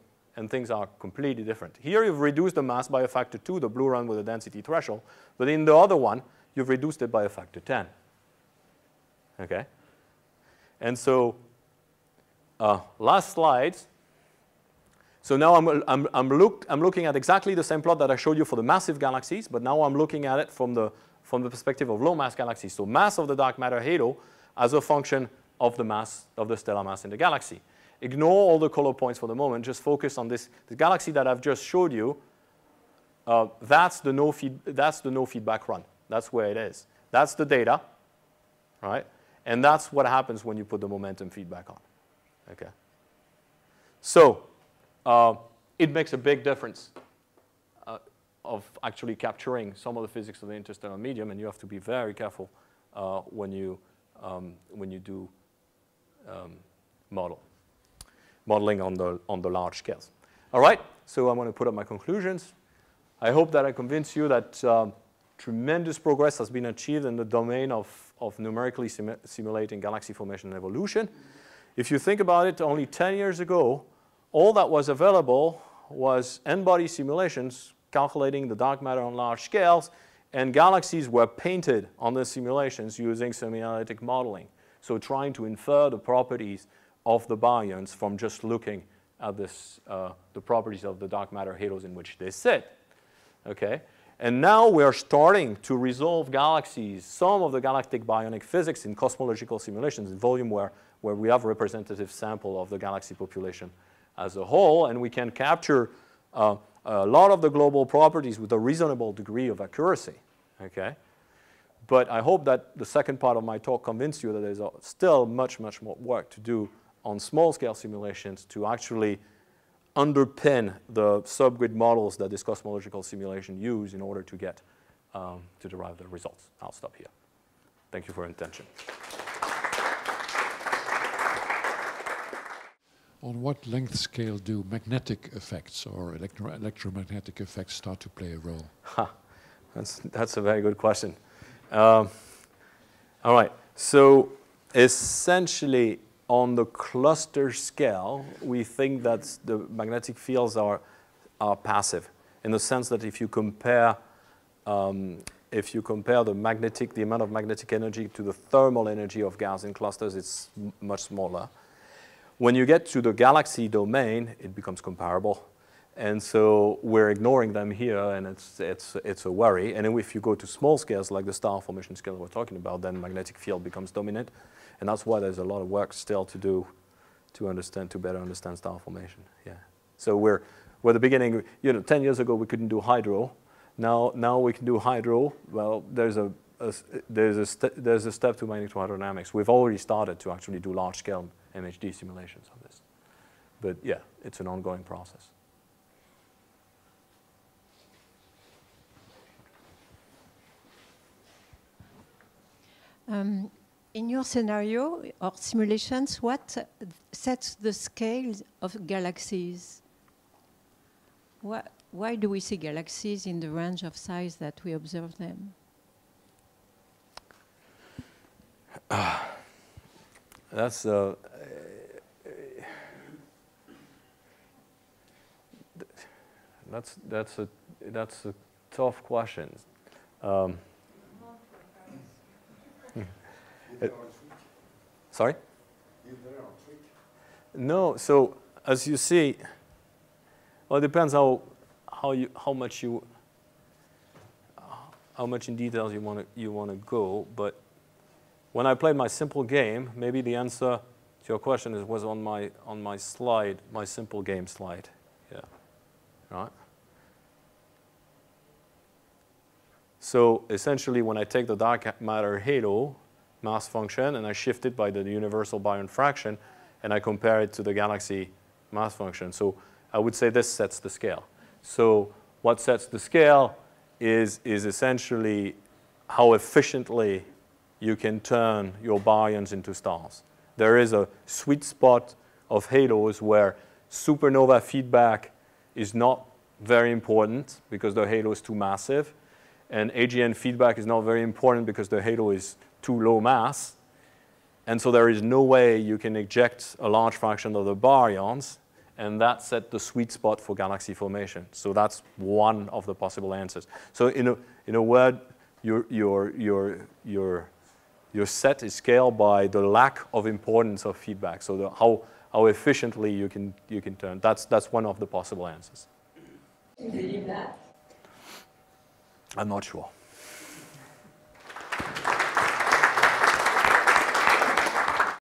things are completely different. Here, you've reduced the mass by a factor 2, the blue run with the density threshold. But in the other one, you've reduced it by a factor 10. Okay? And so, last slides. So now I'm looking at exactly the same plot that I showed you for the massive galaxies, but now I'm looking at it from the perspective of low mass galaxies. So mass of the dark matter halo, as a function of the mass, of the stellar mass in the galaxy. Ignore all the color points for the moment. Just focus on this galaxy that I've just showed you. That's the no feedback run. That's where it is. That's the data, right? And that's what happens when you put the momentum feedback on. Okay. So it makes a big difference of actually capturing some of the physics of the interstellar medium, and you have to be very careful when you do modeling on the large scales. All right. So I'm going to put up my conclusions. I hope that I convince you that tremendous progress has been achieved in the domain of numerically simulating galaxy formation and evolution. If you think about it, only 10 years ago, all that was available was n-body simulations calculating the dark matter on large scales, and galaxies were painted on the simulations using semi-analytic modeling. So trying to infer the properties of the baryons from just looking at the properties of the dark matter halos in which they sit. Okay? And now we are starting to resolve galaxies, some of the galactic baryonic physics in cosmological simulations, in volume where we have a representative sample of the galaxy population as a whole, and we can capture a lot of the global properties with a reasonable degree of accuracy. Okay? But I hope that the second part of my talk convinced you that there's still much, much more work to do on small-scale simulations to actually underpin the subgrid models that this cosmological simulation use in order to get to derive the results. I'll stop here. Thank you for your attention. On what length scale do magnetic effects or electromagnetic effects start to play a role? That's a very good question. All right. So essentially, on the cluster scale, we think that the magnetic fields are passive, in the sense that if you compare the amount of magnetic energy to the thermal energy of gas in clusters, it's much smaller. When you get to the galaxy domain, it becomes comparable. And so we're ignoring them here, and it's a worry. And if you go to small scales, like the star formation scale we're talking about, then magnetic field becomes dominant. And that's why there's a lot of work still to do to better understand star formation. Yeah. So we're at the beginning. 10 years ago we couldn't do hydro. Now we can do hydro. Well, there's a step to magnetohydrodynamics. We've already started to actually do large scale MHD simulations of this. But yeah, it's an ongoing process. In your scenario or simulations, what sets the scale of galaxies? Why do we see galaxies in the range of size that we observe them? That's a tough question. Sorry? No. So as you see, well, it depends how much in details you want to go. But when I played my simple game, maybe the answer to your question was on my slide, my simple game slide. Yeah. Right. So essentially, when I take the dark matter halo mass function and I shift it by the universal baryon fraction, and I compare it to the galaxy mass function, so I would say this sets the scale. So what sets the scale is essentially how efficiently you can turn your baryons into stars. There is a sweet spot of halos where supernova feedback is not very important because the halo is too massive, and AGN feedback is not very important because the halo is too low mass. And so there is no way you can eject a large fraction of the baryons, and that set the sweet spot for galaxy formation. So that's one of the possible answers. So in a word, your set is scaled by the lack of importance of feedback. So how efficiently you can turn. That's one of the possible answers. Do you believe that? I'm not sure.